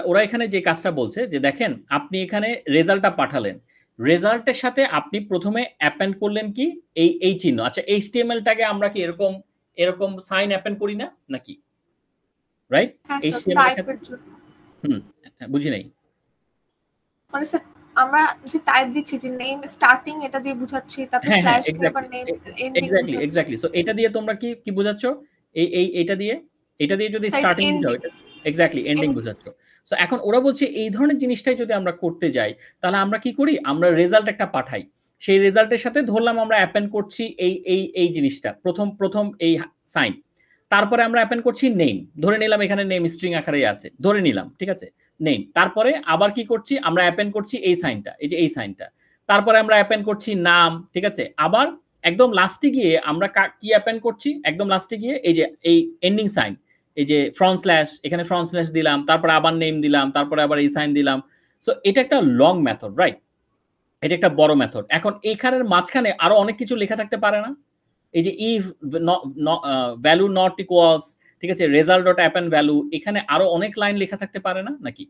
ওরা এখানে যে কাজটা বলছে যে দেখেন আপনি এখানে রেজাল্টটা পাঠালেন, রেজাল্টের সাথে আপনি প্রথমে অ্যাপেন্ড করলেন কি এই চিহ্ন। আচ্ছা, এইচটিএমএলটাকে আমরা কি এরকম সাইন অ্যাপেন্ড করি না নাকি? রাইট? এইচটিএমএল এর ক্ষেত্রে বুঝি নাই। মানে স্যার আমরা যে টাইপ দিচ্ছি যে নেম স্টার্টিং এটা দিয়ে বুঝাচ্ছি, তারপর স্ল্যাশ দিয়ে আবার নেম এন্ডিং বুঝাচ্ছি। এক্স্যাক্টলি। সো এটা দিয়ে তোমরা কি বুঝাচ্ছ? এটা দিয়ে যদি স্টার্টিং বুঝাও, এক্স্যাক্টলি এন্ডিং বুঝাচ্ছ। সো এখন ওরা বলছে এই ধরনের জিনিসটাই যদি আমরা করতে যাই তাহলে আমরা কি করি, আমরা রেজাল্ট একটা পাঠাই, সেই রেজাল্টের সাথে ধরলাম আমরা অ্যাপেন্ড করছি এই জিনিসটা, প্রথম এই সাইন, তারপরে আমরা অ্যাপেন্ড করছি নেম, ধরে নিলাম এখানে নেম স্ট্রিং আকারে আছে, ধরে নিলাম, ঠিক আছে, নেম। তারপরে আবার কি করছি, আমরা অ্যাপেন্ড করছি এই সাইনটা, এই যে এই সাইনটা, তারপরে আমরা অ্যাপেন্ড করছি নাম, ঠিক আছে। আবার একদম লাস্টে গিয়ে আমরা কি অ্যাপেন্ড করছি, একদম লাস্টে গিয়ে এই যে এই এন্ডিং সাইন, এই যে ফ্রন্ট স্ল্যাশ, এখানে ফ্রন্ট স্ল্যাশ দিলাম, তারপরে আবার নেম দিলাম, তারপরে আবার এই সাইন দিলাম। সো এটা একটা লং মেথড, রাইট? এটা একটা বড় মেথড। এখন এইখানের মাঝখানে আরো অনেক কিছু লেখা থাকতে পারে না? এই যে ইফ ভ্যালু নট ইকুয়ালস, ঠিক আছে, রেজাল্ট ডট অ্যাপেন্ড ভ্যালু, এখানে আরো অনেক লাইন লেখা থাকতে পারে না নাকি?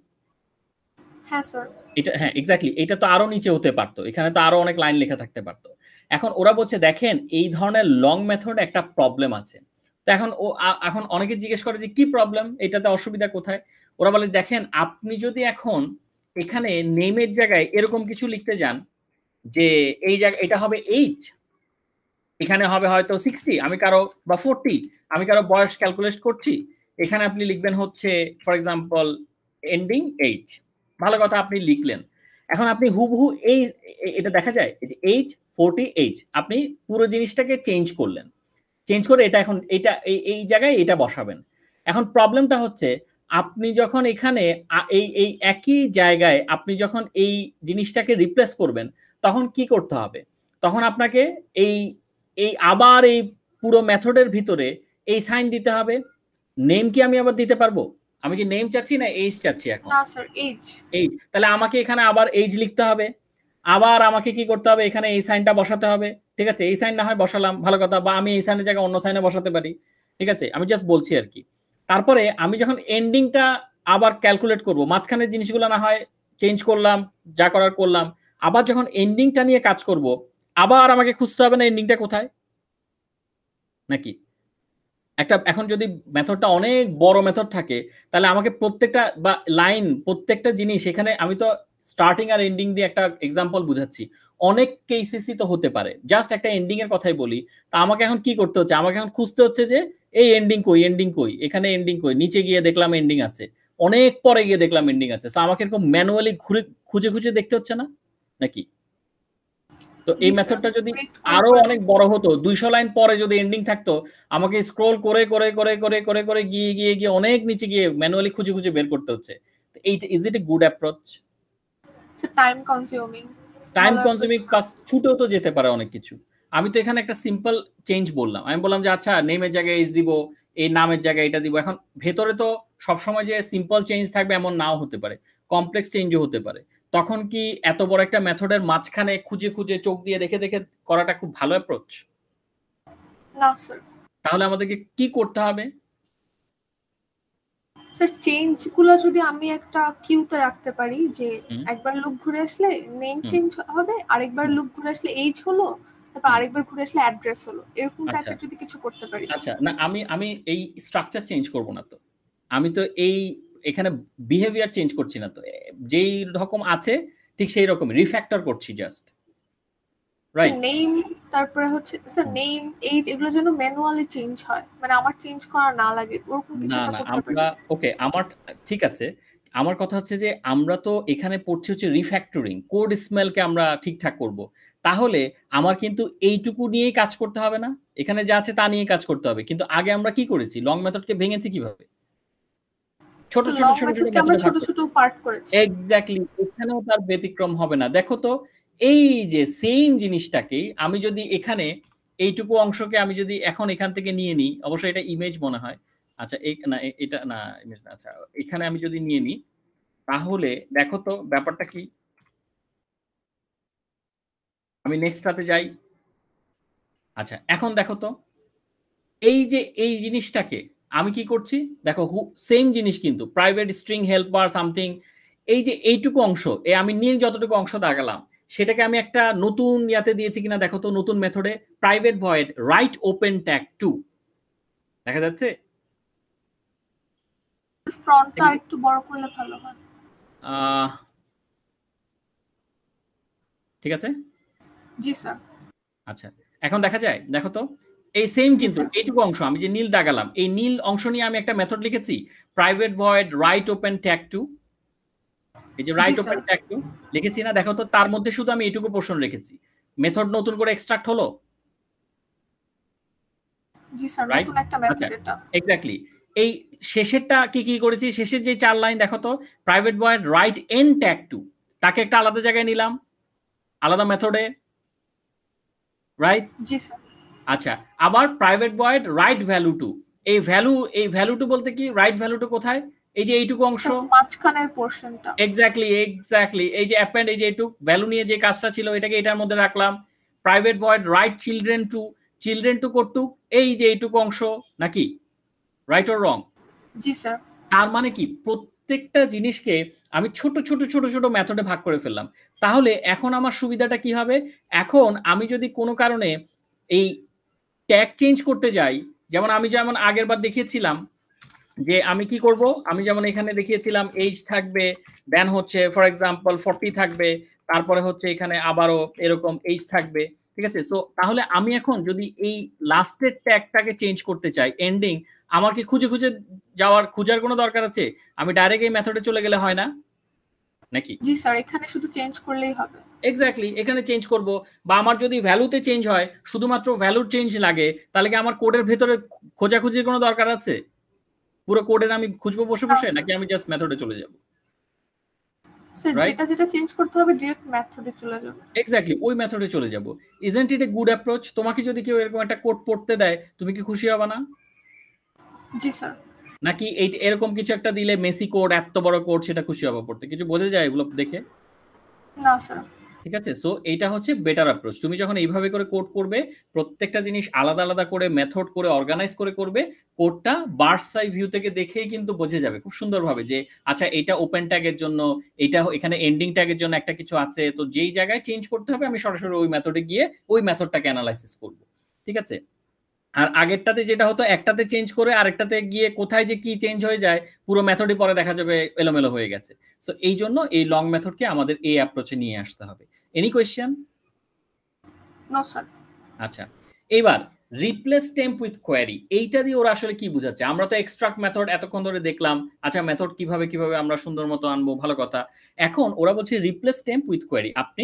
হ্যাঁ স্যার। এটা হ্যাঁ এক্স্যাক্টলি, এটা তো আরো নিচে হতে পারতো, এখানে তো আরো অনেক লাইন লেখা থাকতে পারতো। এখন ওরা বলছে দেখেন এই ধরনের লং মেথড একটা প্রবলেম আছে। তো এখন এখন অনেকে জিজ্ঞেস করে যে কি প্রবলেম, এটাতে অসুবিধা কোথায়? ওরা বলে দেখেন আপনি যদি এখন এখানে নেমের জায়গায় এরকম কিছু লিখতে যান যে এই জায়গা এটা হবে এইচ, এখানে হবে হয়তো 60 আমি কারো বা 40 আমি কারো বয়স ক্যালকুলেট করছি, এখানে আপনি লিখবেন হচ্ছে ফর এক্সাম্পল এন্ডিং এইচ, ভালো কথা আপনি লিখলেন। এখন আপনি হুবহু এই এটা দেখা যায় এইচ 40H আপনি পুরো জিনিসটাকে চেঞ্জ করলেন, চেঞ্জ করে এটা এখন এটা এই জায়গায় এটা বসাবেন। এখন প্রবলেমটা হচ্ছে আপনি যখন এখানে এই একই জায়গায় আপনি যখন এই জিনিসটাকে রিপ্লেস করবেন তখন কি করতে হবে? তখন আপনাকে এই এই আবার এই পুরো মেথডের ভিতরে এই সাইন দিতে হবে। নেম কি আমি আবার দিতে পারবো? আমি কি নেম চাচ্ছি না এইজ চাচ্ছি এখন? না স্যার, এইজ। এইজ, তাহলে আমাকে এখানে আবার এইজ লিখতে হবে, আবার আমাকে কি করতে হবে এখানে এই সাইনটা বসাতে হবে, ঠিক আছে? এই সাইন না হয় বসালাম, ভালো কথা, বা আমি এই সাইনের জায়গায় অন্য সাইনে বসাতে পারি, ঠিক আছে? আমি জাস্ট বলছি আর কি। তারপরে আমি যখন এন্ডিংটা আবার ক্যালকুলেট করব, মাঝখানের জিনিসগুলো না হয় চেঞ্জ করলাম, যা করার করলাম, আবার যখন এন্ডিংটা নিয়ে কাজ করব আবার আমাকে খুঁজতে হবে না এন্ডিংটা কোথায় নাকি? একটা এখন যদি মেথডটা অনেক বড় মেথড থাকে তাহলে আমাকে প্রত্যেকটা বা লাইন প্রত্যেকটা জিনিস এখানে আমি তো স্টার্টিং আর এন্ডিং দিয়ে একটা এক্সাম্পল বুঝাচ্ছি, অনেক কেসেসই তো হতে পারে, জাস্ট একটা এন্ডিং এর কথাই বলি। তা আমাকে এখন কি করতে হচ্ছে? আমাকে এখন খুঁজতে হচ্ছে যে এই এন্ডিং কই, এন্ডিং কই, এখানে এন্ডিং কই, নিচে গিয়ে দেখলাম এন্ডিং আছে, অনেক পরে গিয়ে দেখলাম এন্ডিং আছে, তো আমাকে এরকম ম্যানুয়ালি খুঁজে খুঁজে দেখতে হচ্ছে না নাকি? তো এই মেথডটা যদি আরো অনেক বড় হতো, 200 লাইন পরে যদি এন্ডিং থাকতো, আমাকে স্ক্রল করে করে করে করে করে করে গিয়ে গিয়ে গিয়ে অনেক নিচে গিয়ে ম্যানুয়ালি খুঁজে খুঁজে বের করতে হচ্ছে। এইটা is it a good approach? Time consuming, time consuming plus ছুটেও তো যেতে পারে অনেক কিছু। আমি তো এখানে একটা সিম্পল চেঞ্জ বললাম, আমি বললাম যে আচ্ছা নেমের জায়গায় এইচ দিব, এই নামের জায়গায় এটা দিব। এখন ভেতরে তো সবসময় যে সিম্পল চেঞ্জ থাকবে এমন নাও হতে পারে, কমপ্লেক্স চেঞ্জও হতে পারে। তখন কি এত বড় একটা মেথডের মাঝখানে খুঁজে খুঁজে চোখ দিয়ে দেখে দেখে করাটা খুব ভালো অ্যাপ্রোচ? না স্যার। তাহলে আমাদেরকে কি করতে হবে? স্যার চেঞ্জ গুলো যদি আমি একটা কিউতে রাখতে পারি যে একবার লুপ ঘুরে আসলে নেম চেঞ্জ হবে, আরেকবার লুপ ঘুরে আসলে এইজ হলো, তারপর আরেকবার ঘুরে আসলে অ্যাড্রেস হলো, এরকম টাইপের যদি কিছু করতে পারি। আচ্ছা না, আমি এই স্ট্রাকচার চেঞ্জ করব না তো, আমি তো এই এখানে বিহেভিয়ার চেঞ্জ করছি না তো, যেই রকম আছে ঠিক সেই রকম রিফ্যাক্টর করছি জাস্ট, রাইট? নেম তারপরে হচ্ছে স্যার নেম এইজ এগুলো যেন ম্যানুয়ালি চেঞ্জ হয়, মানে আমার চেঞ্জ করা না লাগে, ওরকম কিছু না একটা না করতে পারি। আমরা ওকে, আমার ঠিক আছে, আমার কথা হচ্ছে যে আমরা তো এখানে পড়ছি হচ্ছে রিফ্যাক্টরিং, কোড স্মেলকে আমরা ঠিকঠাক করব, তাহলে আমার কিন্তু এইটুকু নিয়েই কাজ করতে হবে না, এখানে যা আছে তা নিয়ে কাজ করতে হবে। কিন্তু আগে আমরা কি করেছি, লং মেথডকে ভেঙেছি কিভাবে? ছোট ছোট লং ছোট ছোট মেথডকে আমরা মেথডে ভাগ ছোট করেছি। ছোট পার্ট করেছি। এক্স্যাক্টলি, এখানেও তার ব্যতিক্রম হবে না। দেখো তো এই যে সেম জিনিসটাকেই আমি যদি এখানে এইটুকু অংশকে আমি যদি এখন এখান থেকে নিয়ে নিই, অবশ্যই এটা ইমেজ মনে হয়, আচ্ছা না এটা না ইমেজ না, আচ্ছা এখানে আমি যদি নিয়ে নিই তাহলে দেখো তো ব্যাপারটা কি। আমি নেক্সটটাতে যাই। আচ্ছা এখন দেখো তো এই যে এই জিনিসটাকে আমি কি করছি, দেখো সেম জিনিস কিন্তু প্রাইভেট স্ট্রিং হেল্পার সামথিং, এই যে এইটুকু অংশ আমি নীল যতটুকু অংশ দাগালাম সেটাকে আমি একটা নতুন ইয়াতে দিয়েছি কিনা দেখো তো, নতুন মেথডে private void write open tag two, দেখা যাচ্ছে? ফ্রন্টটা আরেকটু বড় করলে ভালো হয়। ঠিক আছে, জি স্যার। আচ্ছা এখন দেখা যায়, দেখো তো এই সেম কিন্তু এইটুকু অংশ আমি যে নীল দাগালাম, এই নীল অংশ নিয়ে আমি একটা মেথড লিখেছি private void write open tag two, এই যে রাইট ওপেন ট্যাগ টু লিখেছি না, দেখো তো তার মধ্যে শুধু আমি এইটুকু পোর্শন রেখেছি, মেথড নতুন করে এক্সট্রাক্ট হলো, জি স্যার, রাইট? নতুন একটা মেথড এটা। এক্স্যাক্টলি, এই শেষেরটা কি কি করেছি, শেষের যে 4 লাইন দেখো তো private void write end tag two, তাকে একটা আলাদা জায়গায় নিলাম, আলাদা মেথডে, রাইট? জি স্যার। আচ্ছা আবার private void write value two, এই ভ্যালু টু বলতে কি, রাইট ভ্যালু টু কোথায়, এই যে এইটুকু অংশ মাঝখানের পোরশনটা, এক্স্যাক্টলি এই যে অ্যাপেন্ড, এই যে এইটুক ভ্যালু নিয়ে যে কাজটা ছিল এটাকে এটার মধ্যে রাখলাম। Private void right children to করটুক, এই যে এইটুকু অংশ, নাকি রাইট অর রং? জি স্যার। তার মানে কি প্রত্যেকটা জিনিসকে আমি ছোট ছোট ছোট ছোট মেথডে ভাগ করে ফেললাম। তাহলে এখন আমার সুবিধাটা কি হবে, এখন আমি যদি কোনো কারণে এই ট্যাগ চেঞ্জ করতে যাই, যেমন আগের বার দেখিয়েছিলাম যে আমি কি করব, আমি যেমন এখানে দেখিয়েছিলাম এইজ থাকবে, দেন হচ্ছে ফর এক্সাম্পল 40 থাকবে, তারপরে হচ্ছে এখানে আবারও এরকম এইজ থাকবে, ঠিক আছে? সো তাহলে আমি এখন যদি এই লাস্টের ট্যাগটাকে চেঞ্জ করতে চাই এন্ডিং, আমার কি খুঁজে খোঁজার কোনো দরকার আছে? আমি ডাইরেক্ট এই মেথডে চলে গেলে হয় না নাকি? জি স্যার, এখানে শুধু চেঞ্জ করলেই হবে। এক্স্যাক্টলি, এখানে চেঞ্জ করব, বা আমার যদি ভ্যালুতে চেঞ্জ হয়, শুধুমাত্র ভ্যালুর চেঞ্জ লাগে, তাহলে কি আমার কোডের ভেতরে খোঁজাখুঁজির কোনো দরকার আছে? পুরো কোডের আমি খুঁজবো বসে বসে, নাকি আমি জাস্ট মেথডে চলে যাব? স্যার যেটা চেঞ্জ করতে হবে ডিরেক্ট মেথডে চলে যাব। এক্স্যাক্টলি, ওই মেথডে চলে যাব। Isn't it a good approach? তোমাকে যদি কেউ এরকম একটা কোড পড়তে দেয়, তুমি কি খুশি হবে না? জি স্যার। নাকি এরকম কিছু একটা দিলে মেসি কোড, এত বড় কোড, সেটা খুশি হবে পড়তে? কিছু বোঝা যায় এগুলো দেখে? না স্যার। ঠিক আছে, সো এইটা হচ্ছে বেটার অ্যাপ্রোচ। তুমি যখন এইভাবে করে কোড করবে, প্রত্যেকটা জিনিস আলাদা আলাদা করে মেথড করে অর্গানাইজ করে করবে, কোডটা বার্ডস আই ভিউ থেকে দেখেই কিন্তু বোঝা যাবে খুব সুন্দরভাবে যে আচ্ছা এটা ওপেন ট্যাগের জন্য, এটা এখানে এন্ডিং ট্যাগের জন্য একটা কিছু আছে, তো যেই জায়গায় চেঞ্জ করতে হবে আমি সরাসরি ওই মেথডে গিয়ে ওই মেথডটাকে অ্যানালাইসিস করব। ঠিক আছে? আর আগেরটাতে যেটা হতো, একটাতে চেঞ্জ করে আরেকটাতে গিয়ে কোথায় যে কি চেঞ্জ হয়ে যায়, পুরো মেথডই পরে দেখা যাবে এলোমেলো হয়ে গেছে। সো এই জন্য এই লং মেথডকে আমাদের এই অ্যাপ্রোচে নিয়ে আসতে হবে। Any question? No sir. আচ্ছা, এবার রিপ্লেস টেম্প উইথ কোয়েরি, এইটা দিয়ে ওরা আসলে কি বোঝাচ্ছে? আমরা তো এক্সট্রাক্ট মেথড এতক্ষণ ধরে দেখলাম, আচ্ছা মেথড কিভাবে কিভাবে আমরা সুন্দর মতো আনবো, ভালো কথা। এখন ওরা বলছে রিপ্লেস টেম্প উইথ কোয়েরি, আপনি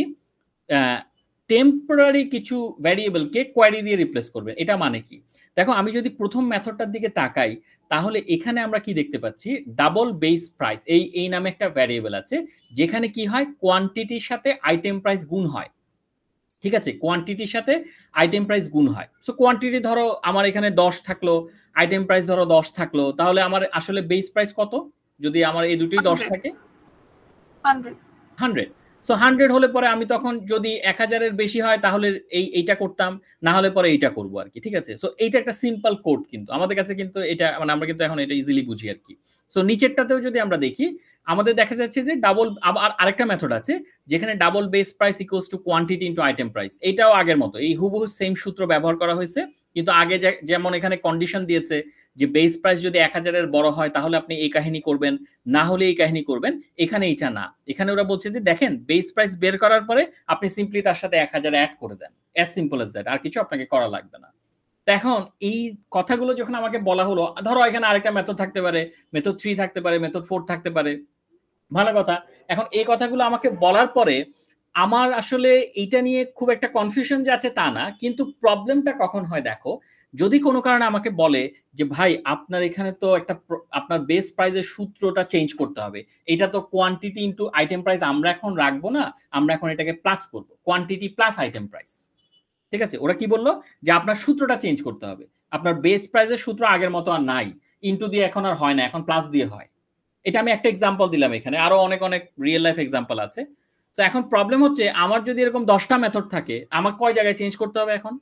টেম্পোরারি কিছু ভ্যারিয়েবলকে কোয়েরি দিয়ে রিপ্লেস করবেন। এটা মানে কি? দেখো, আমি যদি প্রথম মেথডটার দিকে তাকাই, তাহলে এখানে আমরা কি দেখতে পাচ্ছি, ডাবল বেস প্রাইস এই নামে একটা ভ্যারিয়েবল আছে, যেখানে কি হয়, কোয়ান্টিটির সাথে আইটেম প্রাইস গুণ হয়। ঠিক আছে, কোয়ান্টিটির সাথে আইটেম প্রাইস গুণ হয়। সো কোয়ান্টিটি ধরো আমার এখানে 10 থাকলো, আইটেম প্রাইস ধরো 10 থাকলো, তাহলে আমার আসলে বেস প্রাইস কত? যদি আমার এই দুটোই 10 থাকে, 100। সো 100 হলে পরে আমি তখন যদি 1000-এর বেশি হয় তাহলে এইটা করতাম, না হলে পরে এইটা করবো আর কি। ঠিক আছে, সো এইটা একটা সিম্পল কোড, কিন্তু আমাদের কাছে কিন্তু এটা মানে আমরা কিন্তু এখন এটা ইজিলি বুঝি আর কি। সো নিচেরটাতেও যদি আমরা দেখি, আমাদের দেখা যাচ্ছে যে ডাবল, আরেকটা মেথড আছে যেখানে double base price equals to quantity into item price. এটাও আগের মতো এই হুবহু সেম সূত্র ব্যবহার করা হয়েছে, কিন্তু আগে যেমন এখানে কন্ডিশন দিয়েছে যে বেস প্রাইস যদি 1000-এর বড় হয় তাহলে আপনি এই কাহিনী করবেন, না হলে এই কাহিনী করবেন। এখানে এটা না, এখানে ওরা বলছে যে দেখেন বেস প্রাইস বের করার পরে আপনি সিম্পলি তার সাথে 1000 অ্যাড করে দেন, অ্যাজ সিম্পল অ্যাজ দ্যাট, আর কিছু আপনাকে করা লাগবে না। তো এখন এই কথাগুলো যখন আমাকে বলা হলো, ধরো এখানে আরেকটা মেথড থাকতে পারে, মেথড 3 থাকতে পারে, মেথড 4 থাকতে পারে, ভালো কথা। এখন এই কথাগুলো আমাকে বলার পরে আমার আসলে এইটা নিয়ে খুব একটা কনফিউশন যে আছে তা না, কিন্তু প্রবলেমটা কখন হয় দেখো, যদি কোনো কারণে আমাকে বলে যে ভাই আপনার এখানে তো একটা আপনার বেস প্রাইসের সূত্রটা চেঞ্জ করতে হবে, এটা তো কোয়ান্টিটি ইনটু আইটেম প্রাইস আমরা এখন রাখবো না, আমরা এখন এটাকে প্লাস করব, কোয়ান্টিটি প্লাস আইটেম প্রাইস। ঠিক আছে, ওরা কি বললো যে আপনার সূত্রটা চেঞ্জ করতে হবে, আপনার বেস প্রাইসের সূত্র আগের মতো আর নাই, ইনটু দিয়ে এখন আর হয় না, এখন প্লাস দিয়ে হয়। এটা আমি একটা এক্সাম্পল দিলাম, এখানে আরো অনেক অনেক রিয়েল লাইফ এক্সাম্পল আছে। তো এখন প্রবলেম হচ্ছে আমার যদি এরকম 10টা মেথড থাকে, আমার কয় জায়গায় চেঞ্জ করতে হবে এখন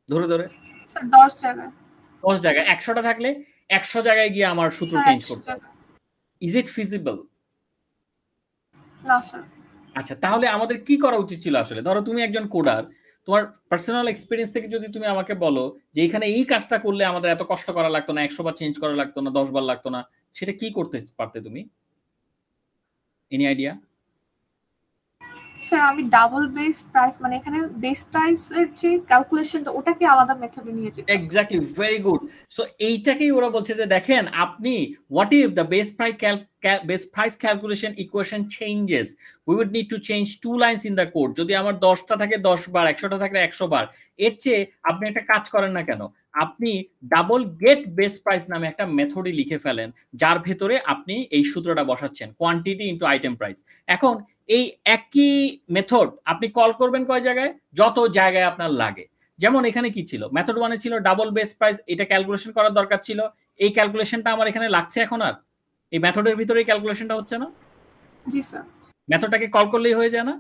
ধরে ধরে? স্যার 10 জায়গায়। 10 জায়গায়, 100টা থাকলে 100 জায়গায় গিয়ে আমার সূত্র চেঞ্জ করতে হবে। Is it feasible? না স্যার। আচ্ছা, তাহলে আমাদের কি করা উচিত ছিল আসলে? ধরো তুমি একজন কোডার, তোমার পার্সোনাল এক্সপেরিয়েন্স থেকে যদি তুমি আমাকে বলো যে এখানে এই কাজটা করলে আমাদের এত কষ্ট করা লাগতো না, 100 বার চেঞ্জ করা লাগতো না, 10 বার লাগতো না, সেটা কি করতে পারতে তুমি? Any idea? স্যার আমি ডাবল বেস প্রাইস মানে এখানে বেস প্রাইস এর যে ক্যালকুলেশনটা ওটাকে আলাদা মেথডে নিয়ে যেতে। Exactly, very good. সো এইটাকেই ওরা বলছে যে দেখেন আপনি, what if the base price calculation equation changes, we would need to change 2 lines in the code. যদি আমার 10টা থাকে 10 বার, 100টা থাকলে 100 বার, এর চেয়ে আপনি একটা কাজ করেন না কেন, আপনি ডাবল গেট বেস প্রাইস নামে একটা মেথডই লিখে ফেলেন, যার ভেতরে আপনি এই সূত্রটা বসাচ্ছেন, কোয়ান্টিটি ইনটু আইটেম প্রাইস। এখন এই একই মেথড আপনি কল করবেন কয় জায়গায়? যত জায়গায় আপনার লাগে। যেমন এখানে কি ছিল, মেথড 1-এ ছিল ডাবল বেস প্রাইস, এটা ক্যালকুলেশন করার দরকার ছিল, এই ক্যালকুলেশনটা আমার এখানে লাগছে এখন আর? এই মেথডের ভিতরে ক্যালকুলেশনটা হচ্ছে না? জি স্যার। মেথডটাকে কল করলেই হয়ে যায় না?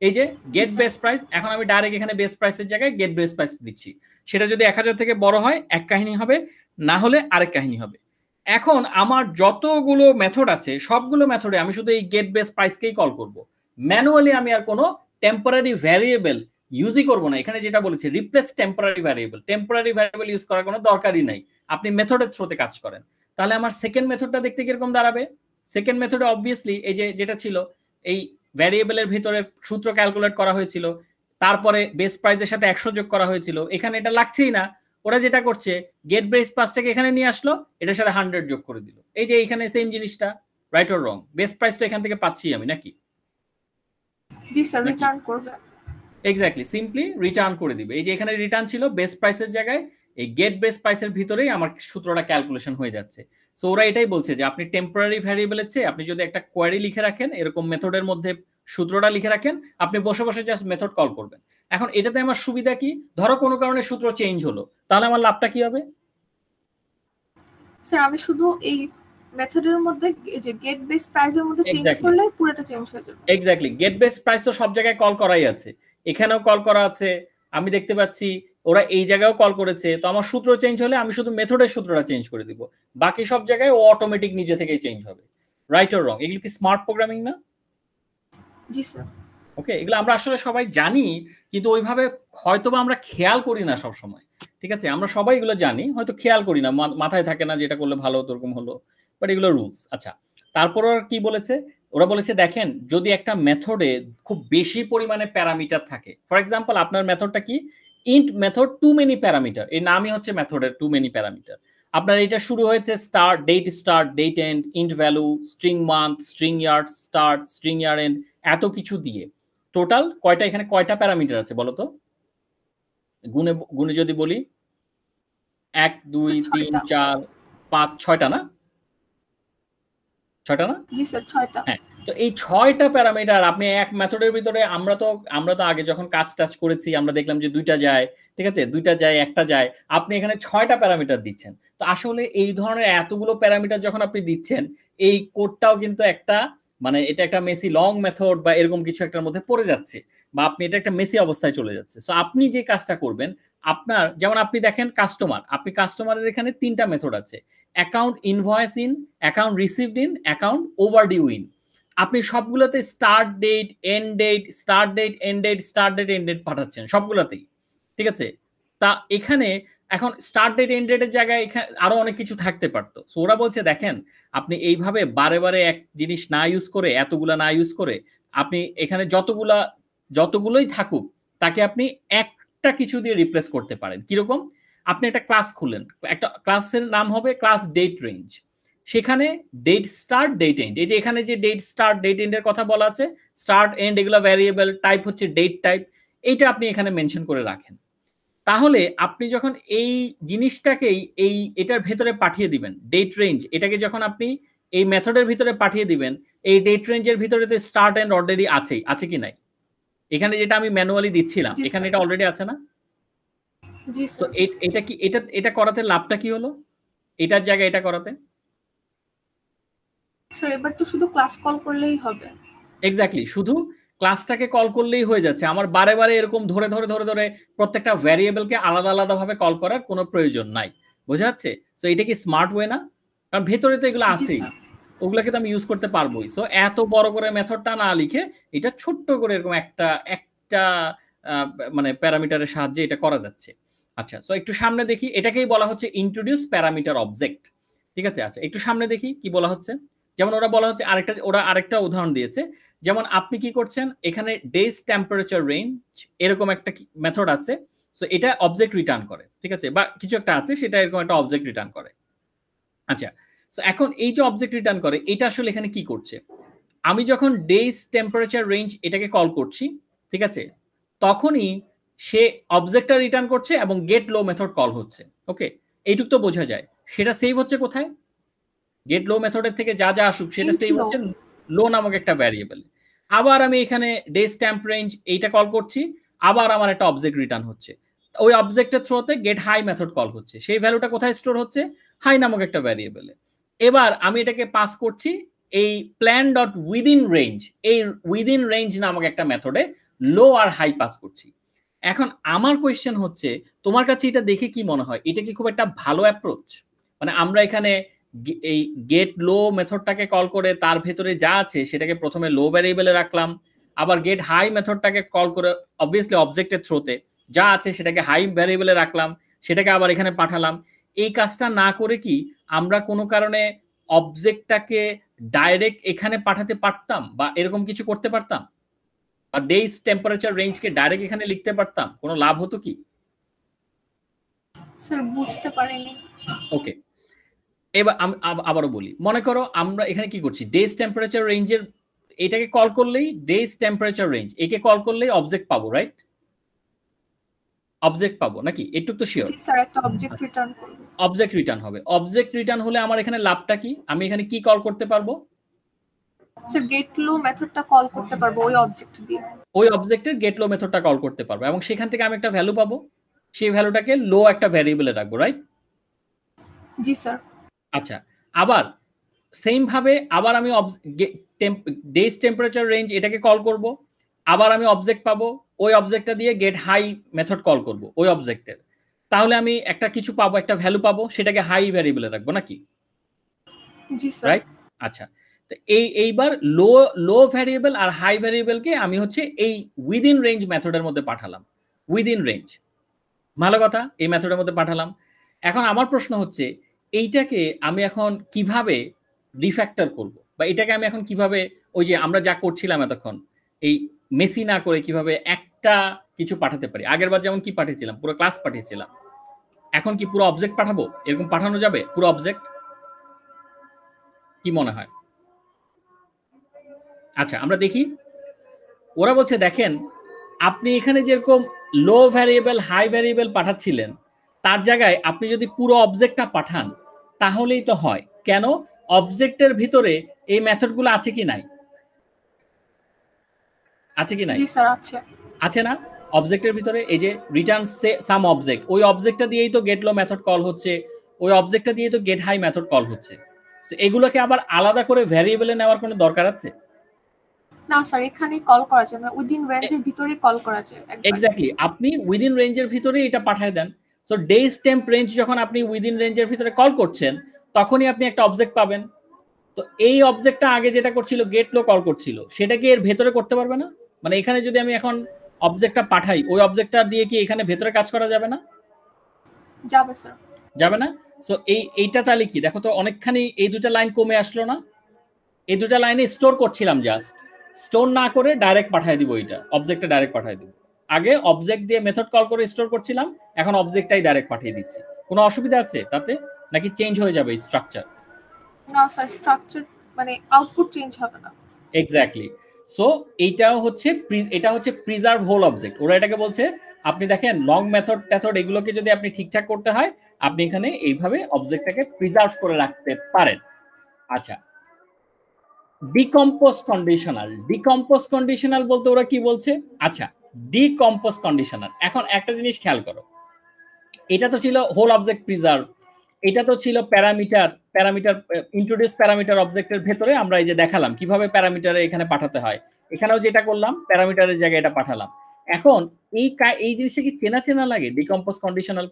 এই যে গেট বেস প্রাইস, এখন আমি ডাইরেক্ট এখানে বেস প্রাইসের জায়গায় গেট বেস প্রাইস দিচ্ছি। সেটা যদি 1000 থেকে বড় হয় এক কাহিনী হবে, না হলে আরেক কাহিনী হবে। এখন আমার যতগুলো মেথড আছে সবগুলো মেথডে আমি শুধু এই গেট বেস প্রাইসকেই কল করব। ম্যানুয়ালি আমি আর কোনো টেম্পোরারি ভ্যারিয়েবল ইউজই করব না। এখানে যেটা বলেছে replace temporary variable, temporary variable use করার কোনো দরকারই নাই। আপনি মেথডের থ্রুতে কাজ করেন। তাহলে আমার সেকেন্ড মেথডটা দেখতে কিরকম দাঁড়াবে? সেকেন্ড মেথডে অবভিয়াসলি এই যে যেটা ছিল, এই ভ্যারিয়েবলের ভিতরে সূত্র ক্যালকুলেট করা হয়েছিল, তারপরে বেস প্রাইসের সাথে 100 যোগ করা হয়েছিল। এখানে এটা লাগছেই না। ওরা যেটা করছে গেট বেস প্রাইসটাকে এখানে নিয়ে আসলো, এটার সাথে 100 যোগ করে দিল। এই যে এখানে সেম জিনিসটা, right or wrong? Base price তো এখান থেকে পাচ্ছি আমি নাকি? জি স্যার, রিটার্ন করবে। এক্স্যাক্টলি, সিম্পলি রিটার্ন করে দিবে। এই যে এখানে রিটার্ন ছিল বেস প্রাইসের জায়গায়, এই গেট বেস প্রাইসের ভিতরেই আমার সূত্রটা ক্যালকুলেশন হয়ে যাচ্ছে। সো ওরা এটাই বলছে যে আপনি টেম্পোরারি ভ্যারিয়েবলের চেয়ে আপনি যদি একটা কোয়ারি লিখে রাখেন, এরকম মেথডের মধ্যে সূত্রটা লিখে রাখেন, আপনি বসে বসে জাস্ট মেথড কল করবেন। এখন এটাতে আমার সুবিধা কি? ধরো কোনো কারণে সূত্র চেঞ্জ হলো, তাহলে আমার লাভটা কি হবে? স্যার আমি শুধু এই মেথডের মধ্যে এই যে গেট বেস প্রাইসের মধ্যে চেঞ্জ করলে পুরোটা চেঞ্জ হয়ে যাবে। এক্স্যাক্টলি, গেট বেস প্রাইস তো সব জায়গায় কল করাই আছে, এখানেও কল করা আছে, আমি দেখতে পাচ্ছি ওরা এই জায়গায়ও কল করেছে। তো আমার সূত্র চেঞ্জ হলে আমি শুধু মেথডের সূত্রটা চেঞ্জ করে দিব, বাকি সব জায়গায় ও অটোমেটিক নিজে থেকেই চেঞ্জ হবে। রাইট অর রং? এগুলো কি স্মার্ট প্রোগ্রামিং না? জি স্যার। ওকে, এগুলো আমরা আসলে সবাই জানি, কিন্তু ওইভাবে হয়তোবা আমরা খেয়াল করি না সব সময়। ঠিক আছে, আমরা সবাই এগুলো জানি, হয়তো খেয়াল করি না, মাথায় থাকে না যেটা করলে ভালো হতো এরকম হলো, বাট এগুলো রুলস। আচ্ছা, তারপর ওরা কি বলেছে? ওরা বলেছে দেখেন, যদি একটা মেথডে খুব বেশি পরিমাণে প্যারামিটার থাকে, ফর এক্সাম্পল আপনার মেথডটা কি, int method too many parameter, এই নামই হচ্ছে মেথডের টু মেনি প্যারামিটার। আপনার এটা শুরু হয়েছে start date end, int value, string month, string yard start, string year end, এত কিছু দিয়ে টোটাল কয়টা, এখানে কয়টা প্যারামিটার আছে বলো তো? গুণে গুণে যদি বলি 1 2 3 4 5 6টা না? 6টা না? জি স্যার, 6টা। হ্যাঁ, তো এই 6টা প্যারামিটার আপনি এক মেথডের ভিতরে, আমরা তো আগে যখন কাজ টাজ করেছি আমরা দেখলাম যে 2টা যায়, ঠিক আছে, 2টা যায়, একটা যায়, আপনি এখানে 6টা প্যারামিটার দিচ্ছেন। তো আসলে এই ধরনের এতগুলো প্যারামিটার যখন আপনি দিচ্ছেন, এই কোডটাও কিন্তু একটা, মানে এটা একটা মেসি লং মেথড বা এরকম কিছু একটার মধ্যে পড়ে যাচ্ছে, বা আপনি এটা একটা মেসি অবস্থায় চলে যাচ্ছে। সো আপনি যে কাজটা করবেন, আপনার যেমন আপনি দেখেন কাস্টমার, আপনি কাস্টমারের এখানে 3টা মেথড আছে, account invoice in, account received in, account overdue in. আপনি সবগুলোতে start date end date, start date end date, start date end date পাঠাচ্ছেন সবগুলোতেই, ঠিক আছে? তা এখানে এখন স্টার্ট ডেট এন্ড ডেটের জায়গায় এখানে আরো অনেক কিছু থাকতে পারতো। সো ওরা বলছে দেখেন, আপনি এইভাবে বারে বারে এক জিনিস না ইউজ করে, এতগুলা না ইউজ করে, আপনি এখানে যতগুলোই থাকুক তাকে আপনি একটা কিছু দিয়ে রিপ্লেস করতে পারেন। কিরকম? আপনি একটা ক্লাস খুললেন, একটা ক্লাসের নাম হবে ক্লাস ডেট রেঞ্জ, সেখানে ডেট স্টার্ট ডেট এন্ড, এই যে এখানে যে ডেট স্টার্ট ডেট এন্ড এর কথা বলা আছে, স্টার্ট এন্ড এগুলো ভ্যারিয়েবল, টাইপ হচ্ছে ডেট টাইপ, এইটা আপনি এখানে মেনশন করে রাখেন। তাহলে আপনি যখন এই জিনিসটাকেই এটার ভেতরে পাঠিয়ে দিবেন, ডেট রেঞ্জ, এটাকে যখন আপনি এই মেথডের ভিতরে পাঠিয়ে দিবেন, এই ডেট রেঞ্জের ভিতরে তো স্টার্ট এন্ড অলরেডি আছে কি নাই? এখানে যেটা আমি ম্যানুয়ালি দিচ্ছিলাম, এখানে এটা অলরেডি আছে না? জি তো স্যার। এটা কি, এটা করাতে লাভটা কি হলো এটার জায়গায় এটা করাতে? স্যার এবার তো শুধু ক্লাস কল করলেই হবে। এক্স্যাক্টলি, শুধু ক্লাসটাকে কল করলেই হয়ে যাচ্ছে। আমার বারে বারে এরকম ধরে ধরে ধরে ধরে প্রত্যেকটা ভ্যারিয়েবলকে আলাদা আলাদা ভাবে কল করার কোনো প্রয়োজন নাই। বোঝা যাচ্ছে? সো এটা কি স্মার্ট ওয়ে না? কারণ ভেতরে তো এগুলো আছেই, ওগুলাকে তো আমি ইউজ করতে পারবোই। সো এত বড় করে মেথডটা না লিখে এটা ছোট্ট করে এরকম একটা একটা মানে প্যারামিটারের সাহায্যে এটা করা যাচ্ছে। আচ্ছা, সো একটু সামনে দেখি, এটাকেই বলা হচ্ছে ইন্ট্রোডিউস প্যারামিটার অবজেক্ট। ঠিক আছে, আচ্ছা একটু সামনে দেখি কি বলা হচ্ছে। যেমন ওরা বলা হচ্ছে ওরা আরেকটা উদাহরণ দিয়েছে, যেমন আপনি কি করছেন, এখানে ডেজ টেম্পারেচার রেঞ্জ এরকম একটা মেথড আছে। সো এটা অবজেক্ট রিটার্ন করে, ঠিক আছে, বা কিছু একটা আছে সেটা এরকম একটা অবজেক্ট রিটার্ন করে। আচ্ছা, সো এখন এই যে অবজেক্ট রিটার্ন করে, এটা আসলে এখানে কি করছে, আমি যখন ডেজ টেম্পারেচার রেঞ্জ এটাকে কল করছি, ঠিক আছে, তখনই সে অবজেক্টটা রিটার্ন করছে এবং গেট লো মেথড কল হচ্ছে। ওকে, এইটুক তো বোঝা যায়। সেটা সেভ হচ্ছে কোথায়? গেট লো মেথডের থেকে যা যা আসুক সেটা সেভ হচ্ছে লো নামক একটা ভ্যারিয়েবল। আবার আমি এখানে ডেজ টেম্প রেঞ্জ এইটা কল করছি, আবার আমার একটা অবজেক্ট রিটার্ন হচ্ছে, ওই অবজেক্টের থ্রুতে গেট হাই মেথড কল হচ্ছে, সেই ভ্যালুটা কোথায় স্টোর হচ্ছে? হাই নামক একটা ভ্যারিয়েবলে। এবার আমি এটাকে পাস করছি এই প্ল্যান ডট উইদিন রেঞ্জ, এই উইদিন রেঞ্জ নামক একটা মেথডে লো আর হাই পাস করছি। এখন আমার কোয়েশ্চেন হচ্ছে, তোমার কাছে এটা দেখে কি মনে হয়, এটা কি খুব একটা ভালো অ্যাপ্রোচ? মানে আমরা এখানে এই গেট লো মেথডটাকে কল করে তার ভেতরে যা আছে সেটাকে প্রথমে লো ভ্যারিয়েবলে রাখলাম, আবার গেট হাই মেথডটাকে কল করে অবভিয়াসলি অবজেক্টের থ্রোতে যা আছে সেটাকে হাই ভ্যারিয়েবলে রাখলাম, সেটাকে আবার এখানে পাঠালাম। এই কাজটা না করে কি আমরা কোনো কারণে অবজেক্টটাকে ডাইরেক্ট এখানে পাঠাতে পারতাম বা এরকম কিছু করতে পারতাম, বা ডেজ টেম্পারেচার রেঞ্জকে ডাইরেক্ট এখানে লিখতে পারতাম? কোনো লাভ হতো কি? স্যার বুঝতে পারিনি। ওকে, এবার আমি আবারও বলি, মনে করো আমরা এখানে কি করছি, ডেজ টেম্পারেচার রেঞ্জের এটাকে কল করলেই ডেজ টেম্পারেচার রেঞ্জ, একে কল করলেই অবজেক্ট পাবো, রাইট? অবজেক্ট পাবো নাকি? একটু তো শিওর। জি স্যার, একটা অবজেক্ট রিটার্ন করব। অবজেক্ট রিটার্ন হবে। অবজেক্ট রিটার্ন হলে আমার এখানে লাভটা কি? আমি এখানে কি কল করতে পারবো? স্যার গেট লো মেথডটা কল করতে পারবো ওই অবজেক্ট দিয়ে। ওই অবজেক্টের গেট লো মেথডটা কল করতে পারবো এবং সেখান থেকে আমি একটা ভ্যালু পাবো, সেই ভ্যালুটাকে লো একটা ভ্যারিয়েবলে রাখবো, রাইট? জি স্যার। আচ্ছা, আবার সেম ভাবে আবার আমি ডেজ টেম্পারেচার রেঞ্জ এটাকে কল করব, আবার আমি অবজেক্ট পাবো, ওই অবজেক্টটা দিয়ে গেট হাই মেথড কল করব ওই অবজেক্টের, তাহলে আমি একটা কিছু পাবো, একটা ভ্যালু পাবো, সেটাকে হাই ভ্যারিয়েবলে রাখবো নাকি? জি স্যার। রাইট। আচ্ছা, তো এইবার লো ভ্যারিয়েবল আর হাই ভ্যারিয়েবলকে আমি হচ্ছে এই উইদিন রেঞ্জ মেথডের মধ্যে পাঠালাম। উইদিন রেঞ্জ, ভালো কথা, এই মেথডের মধ্যে পাঠালাম। এখন আমার প্রশ্ন হচ্ছে এইটাকে আমি এখন কিভাবে রিফ্যাক্টর করব, বা এটাকে আমি এখন কিভাবে ওই যে আমরা যা করছিলাম এতক্ষণ এই মেসি না করে কিভাবে একটা কিছু পাঠাতে পারি? আগেরবার যেমন কি পাঠিয়েছিলাম, পুরো ক্লাস পাঠিয়েছিলাম, এখন কি পুরো অবজেক্ট পাঠাবো? এরকম পাঠানো যাবে পুরো অবজেক্ট? কি মনে হয়? আচ্ছা, আমরা দেখি। ওরা বলছে দেখেন, আপনি এখানে যেরকম লো ভ্যারিয়েবল হাই ভ্যারিয়েবল পাঠাচ্ছিলেন, তার জায়গায় আপনি যদি পুরো অবজেক্টটা পাঠান তাহলেই তো হয়। কেন? অবজেক্টের ভিতরে এই মেথডগুলো আছে কি নাই? আছে কি নাই? জি স্যার আছে। আছে না? অবজেক্টের ভিতরে এই যে রিটার্ন সাম অবজেক্ট, ওই অবজেক্টটা দিয়েই তো গেট লো মেথড কল হচ্ছে, ওই অবজেক্টটা দিয়েই তো গেট হাই মেথড কল হচ্ছে। সো এগুলোকে আবার আলাদা করে ভ্যারিয়েবলে নেওয়ার কোনো দরকার আছে? না স্যার, এখানে কল করা যায় না, উইদিন রেঞ্জের ভিতরেই কল করা যায়। এক্স্যাক্টলি, আপনি উইদিন রেঞ্জের ভিতরেই এটা পাঠিয়ে দেন। সো ডেজ টেম্প রেঞ্জ যখন আপনি উইদিন রেঞ্জের ভিতরে কল করছেন, তখনই আপনি একটা অবজেক্ট পাবেন। তো এই অবজেক্টটা আগে যেটা করছিল গেট লো কল করছিল, সেটা কি এর ভেতরে করতে পারবে না? মানে এখানে যদি আমি এখন অবজেক্টটা পাঠাই, ওই অবজেক্টটা দিয়ে কি এখানে ভেতরে কাজ করা যাবে না? যাবে স্যার। যাবে না? সো এইটা তাহলে কি, দেখো তো অনেকখানি এই দুটা লাইন কমে আসলো না? এই দুটা লাইনে স্টোর করছিলাম, জাস্ট স্টোর না করে ডাইরেক্ট পাঠিয়ে দিব, এইটা অবজেক্টে ডাইরেক্ট পাঠিয়ে দিব। আগে অবজেক্ট দিয়ে মেথড কল করে স্টোর করছিলাম, এখন অবজেক্টটাই ডাইরেক্ট পাঠিয়ে দিচ্ছি। কোনো অসুবিধা আছে তাতে, নাকি চেঞ্জ হয়ে যাবে স্ট্রাকচার? না স্যার, স্ট্রাকচার মানে আউটপুট চেঞ্জ হবে না। এক্স্যাক্টলি। সো এটা হচ্ছে প্রিজার্ভ হোল অবজেক্ট। ওরা এটাকে বলছে, আপনি দেখেন লং মেথড টেথড এগুলোকে যদি আপনি ঠিকঠাক করতে হয়, আপনি এখানে এইভাবে অবজেক্টটাকে প্রিজার্ভ করে রাখতে পারেন। আচ্ছা, ডিকম্পোজ কন্ডিশনাল। ডিকম্পোজ কন্ডিশনাল বলতে ওরা কি বলছে? আচ্ছা, ডিকম্পোজ কন্ডিশনাল, এখন একটা জিনিস খেয়াল করো, এটা তো ছিল হোল অবজেক্ট প্রিজার্ভ, এটা তো ছিল প্যারামিটার ইন্ট্রোডিউস প্যারামিটার অবজেক্টের ভেতরে আমরা এই যে দেখালাম কিভাবে প্যারামিটারে এখানে পাঠাতে হয়, এখানেও যেটা করলাম প্যারামিটারের জায়গায় এটা পাঠালাম। এখন এই জিনিসটা কি চেনা চেনা লাগে? ডিকম্পোজ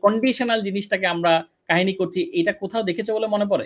কন্ডিশনাল জিনিসটাকে আমরা কাহিনী করছি, এটা কোথাও দেখেছো বলে মনে পড়ে?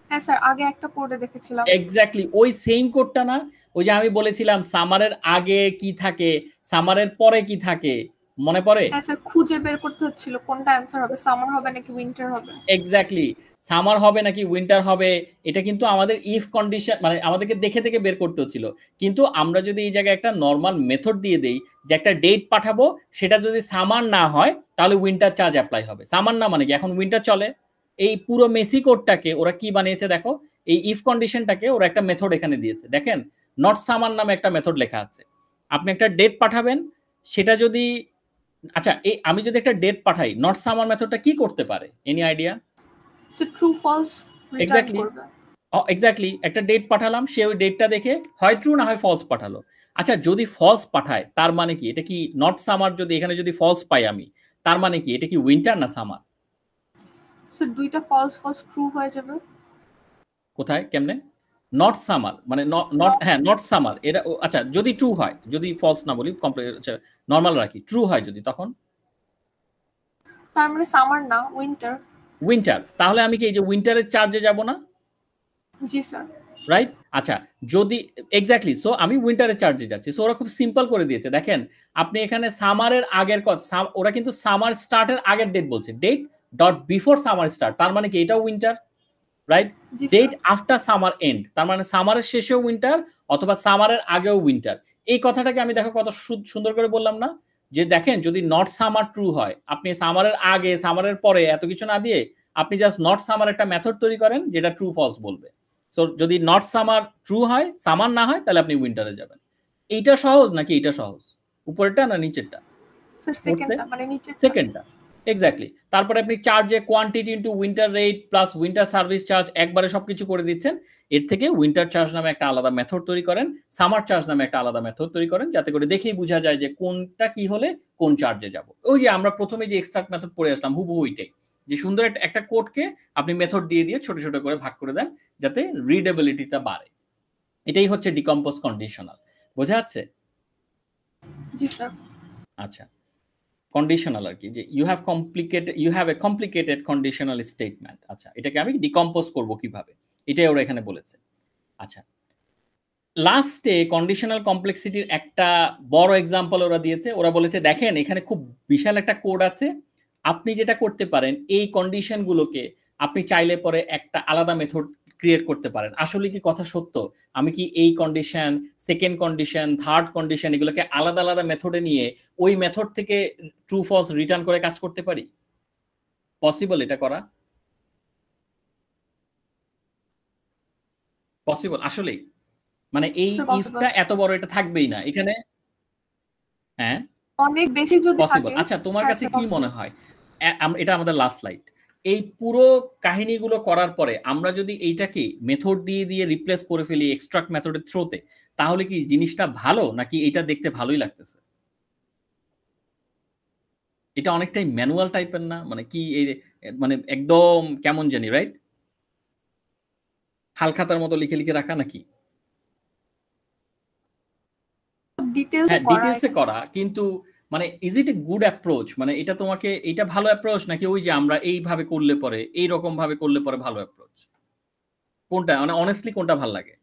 হ্যাঁ স্যার, আগে একটা কোডে দেখেছিলাম। এক্স্যাক্টলি ওই সেম কোডটা না? ওই যে আমি বলেছিলাম সামারের আগে কি থাকে, সামারের পরে কি থাকে, মনে পড়ে? হ্যাঁ স্যার, খুঁজে বের করতে হচ্ছিল কোনটা অ্যানসার হবে, সামার হবে নাকি উইন্টার হবে। এক্স্যাক্টলি, সামার হবে নাকি উইন্টার হবে, এটা কিন্তু আমাদের ইফ কন্ডিশন, মানে আমাদেরকে দেখে দেখে বের করতে হচ্ছিল। কিন্তু আমরা যদি এই জায়গায় একটা নর্মাল মেথড দিয়ে দেই যে একটা ডেট পাঠাবো, সেটা যদি সামার না হয় তাহলে উইন্টার চার্জ অ্যাপ্লাই হবে। সামার না মানে কি এখন উইন্টার চলে। এই পুরো মেসি কোডটাকে ওরা কি বানিয়েছে দেখো, এই ইফ কন্ডিশনটাকে ওরা একটা মেথড এখানে দিয়েছে, দেখেন নট সামার নামে একটা মেথড লেখা আছে। আপনি একটা ডেট পাঠাবেন, সেটা যদি, আচ্ছা এই আমি যদি একটা ডেট পাঠাই, নট সামার মেথডটা কি করতে পারে, any idea? So true false return করবে। এক্স্যাক্টলি, একটা ডেট পাঠালাম, সে ওই ডেটটা দেখে হয় ট্রু না হয় ফলস পাঠালো। আচ্ছা, যদি ফলস পাঠায় তার মানে কি, এটা কি নট সামার? যদি এখানে যদি ফলস পাই আমি, তার মানে কি এটা কি উইন্টার না সামার? সো দুইটা ফলস ট্রু হয়ে যাবে। কোথায় কেমনে? নট সামার মানে নট হ্যাঁ নট সামার এটা আচ্ছা যদি ট্রু হয়, যদি ফলস না বলি আচ্ছা নরমাল রাখি, ট্রু হয় যদি তখন তার মানে সামার না উইন্টার। উইন্টার, তাহলে আমি কি এই যে উইন্টারের চার্জে যাব না? জি স্যার। রাইট? আচ্ছা যদি এক্স্যাক্টলি, সো আমি উইন্টারের চার্জে যাচ্ছি। সো ওরা খুব সিম্পল করে দিয়েছে, দেখেন আপনি এখানে সামারের আগের ওরা কিন্তু সামার স্টার্টের আগের ডেট বলছে, date dot before summer start, তার মানে কি এটাও winter, right? Date after summer end, তার মানে সামারের শেষেও উইন্টার অথবা সামারের আগেও উইন্টার। এই কথাটাকে আমি দেখো কত সুন্দর করে বললাম না, যে দেখেন যদি নট সামার ট্রু হয়, আপনি সামারের আগে সামারের পরে এত কিছু না দিয়ে আপনি জাস্ট নট সামার একটা মেথড তৈরি করেন যেটা ট্রু ফলস বলবে। সো যদি নট সামার ট্রু হয়, সামার না হয়, তাহলে আপনি উইন্টারে যাবেন। এইটা সহজ নাকি এইটা সহজ? উপরেরটা না নিচেরটা? স্যার সেকেন্ডটা, মানে নিচেরটা। সেকেন্ডটা, এক্স্যাক্টলি। তারপরে আপনি চার্জে quantity into winter rate plus winter service charge একবারে সবকিছু করে দিচ্ছেন। এর থেকে উইন্টার চার্জ নামে একটা আলাদা মেথড তৈরি করেন, সামার চার্জ নামে একটা আলাদা মেথড তৈরি করেন, যাতে করে দেখেই বোঝা যায় যে কোনটা কি হলে কোন চার্জে যাব। ওই যে আমরা প্রথমে যে এক্সট্রাক্ট মেথড পড়ে আসলাম হুবহু ওইটাই, যে সুন্দর একটা কোডকে আপনি মেথড দিয়ে দিয়ে ছোট ছোট করে ভাগ করে দেন যাতে রিডেবিলিটিটা বাড়ে। এটাই হচ্ছে ডিকম্পোজ কন্ডিশনাল। বোঝা যাচ্ছে? জি স্যার। আচ্ছা, কন্ডিশনাল আর কি, যে you have a complicated conditional statement. আচ্ছা, এটাকে আমি ডিকম্পোজ করব কিভাবে, এটাই ওরা এখানে বলেছে। আচ্ছা, লাস্টে কন্ডিশনাল কমপ্লেক্সিটির একটা বড় এক্সাম্পল ওরা দিয়েছে। ওরা বলেছে দেখেন এখানে খুব বিশাল একটা কোড আছে, আপনি যেটা করতে পারেন এই কন্ডিশনগুলোকে আপনি চাইলে পরে একটা আলাদা মেথড ক্রিয়েট করতে পারেন। আসলে কি কথা সত্য? আমি কি এই condition, second condition, third condition এগুলোকে আলাদা আলাদা মেথডে নিয়ে ওই মেথড থেকে ট্রু ফলস রিটার্ন করে কাজ করতে পারি? পসিবল এটা করা? পসিবল আসলেই? মানে এই ইফটা এত বড় এটা থাকবেই না এখানে। হ্যাঁ অনেক বেশি যদি পসিবল। থাকে। আচ্ছা তোমার কাছে কি মনে হয়, এটা আমাদের লাস্ট স্লাইড, এই পুরো কাহিনীগুলো করার পরে আমরা যদি এইটাকে মেথড দিয়ে দিয়ে রিপ্লেস করে ফেলি এক্সট্রাক্ট মেথডের থ্রোতে, তাহলে কি জিনিসটা ভালো নাকি এটা দেখতে ভালোই লাগতেছে? এটা অনেকটাই ম্যানুয়াল টাইপের না, মানে কি মানে একদম কেমন জানি, রাইট? হালখাতার মতো লিখে লিখে রাখা নাকি? ডিটেলসে করা, কিন্তু মানে is it a good approach? মানে এটা তোমাকে এটা ভালো অ্যাপ্রোচ নাকি ওই যে আমরা এইভাবে করলে পরে এই রকম ভাবে করলে পরে ভালো অ্যাপ্রোচ? কোনটা মানে অনেস্টলি কোনটা ভালো লাগে?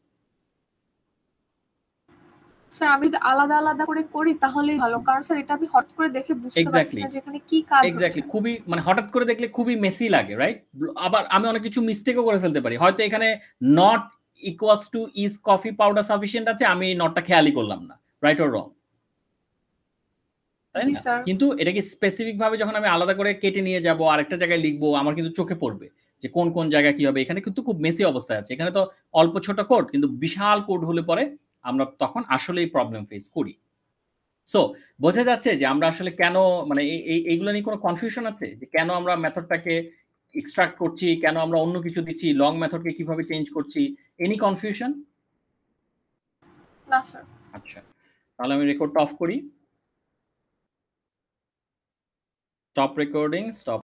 স্যার আমি যদি আলাদা আলাদা করে করি তাহলেই ভালো, কারণ স্যার এটা আমি হট করে দেখে বুঝতে পারছি না যেখানে কি কাজ হচ্ছে। এক্স্যাক্টলি, খুবই মানে হঠাৎ করে দেখলে খুবই মেসি লাগে, রাইট? আবার আমি অনেক কিছু মিস্টেকও করে ফেলতে পারি, হয়তো এখানে not equals to is coffee powder sufficient আছে, আমি এই নটটা খেয়ালই করলাম না, রাইট অর রং? তাই না? কিন্তু এটাকে স্পেসিফিক ভাবে যখন আমি আলাদা করে কেটে নিয়ে যাব আরেকটা জায়গায় লিখবো, আমার কিন্তু চোখে পড়বে যে কোন কোন জায়গায় কি হবে। এখানে কিন্তু খুব মেসি অবস্থায় আছে, এখানে তো অল্প ছোট কোড, কিন্তু বিশাল কোড হলে পরে আমরা তখন আসলেই প্রবলেম ফেস করি। সো বোঝা যাচ্ছে যে আমরা আসলে কেন মানে এইগুলো নিয়ে কোনো কনফিউশন আছে যে কেন আমরা মেথডটাকে এক্সট্রাক্ট করছি, কেন আমরা অন্য কিছু দিচ্ছি, লং মেথডকে কিভাবে চেঞ্জ করছি, এনি কনফিউশন? না স্যার। আচ্ছা, তাহলে আমি রেকর্ডটা অফ করি। Stop recording, stop.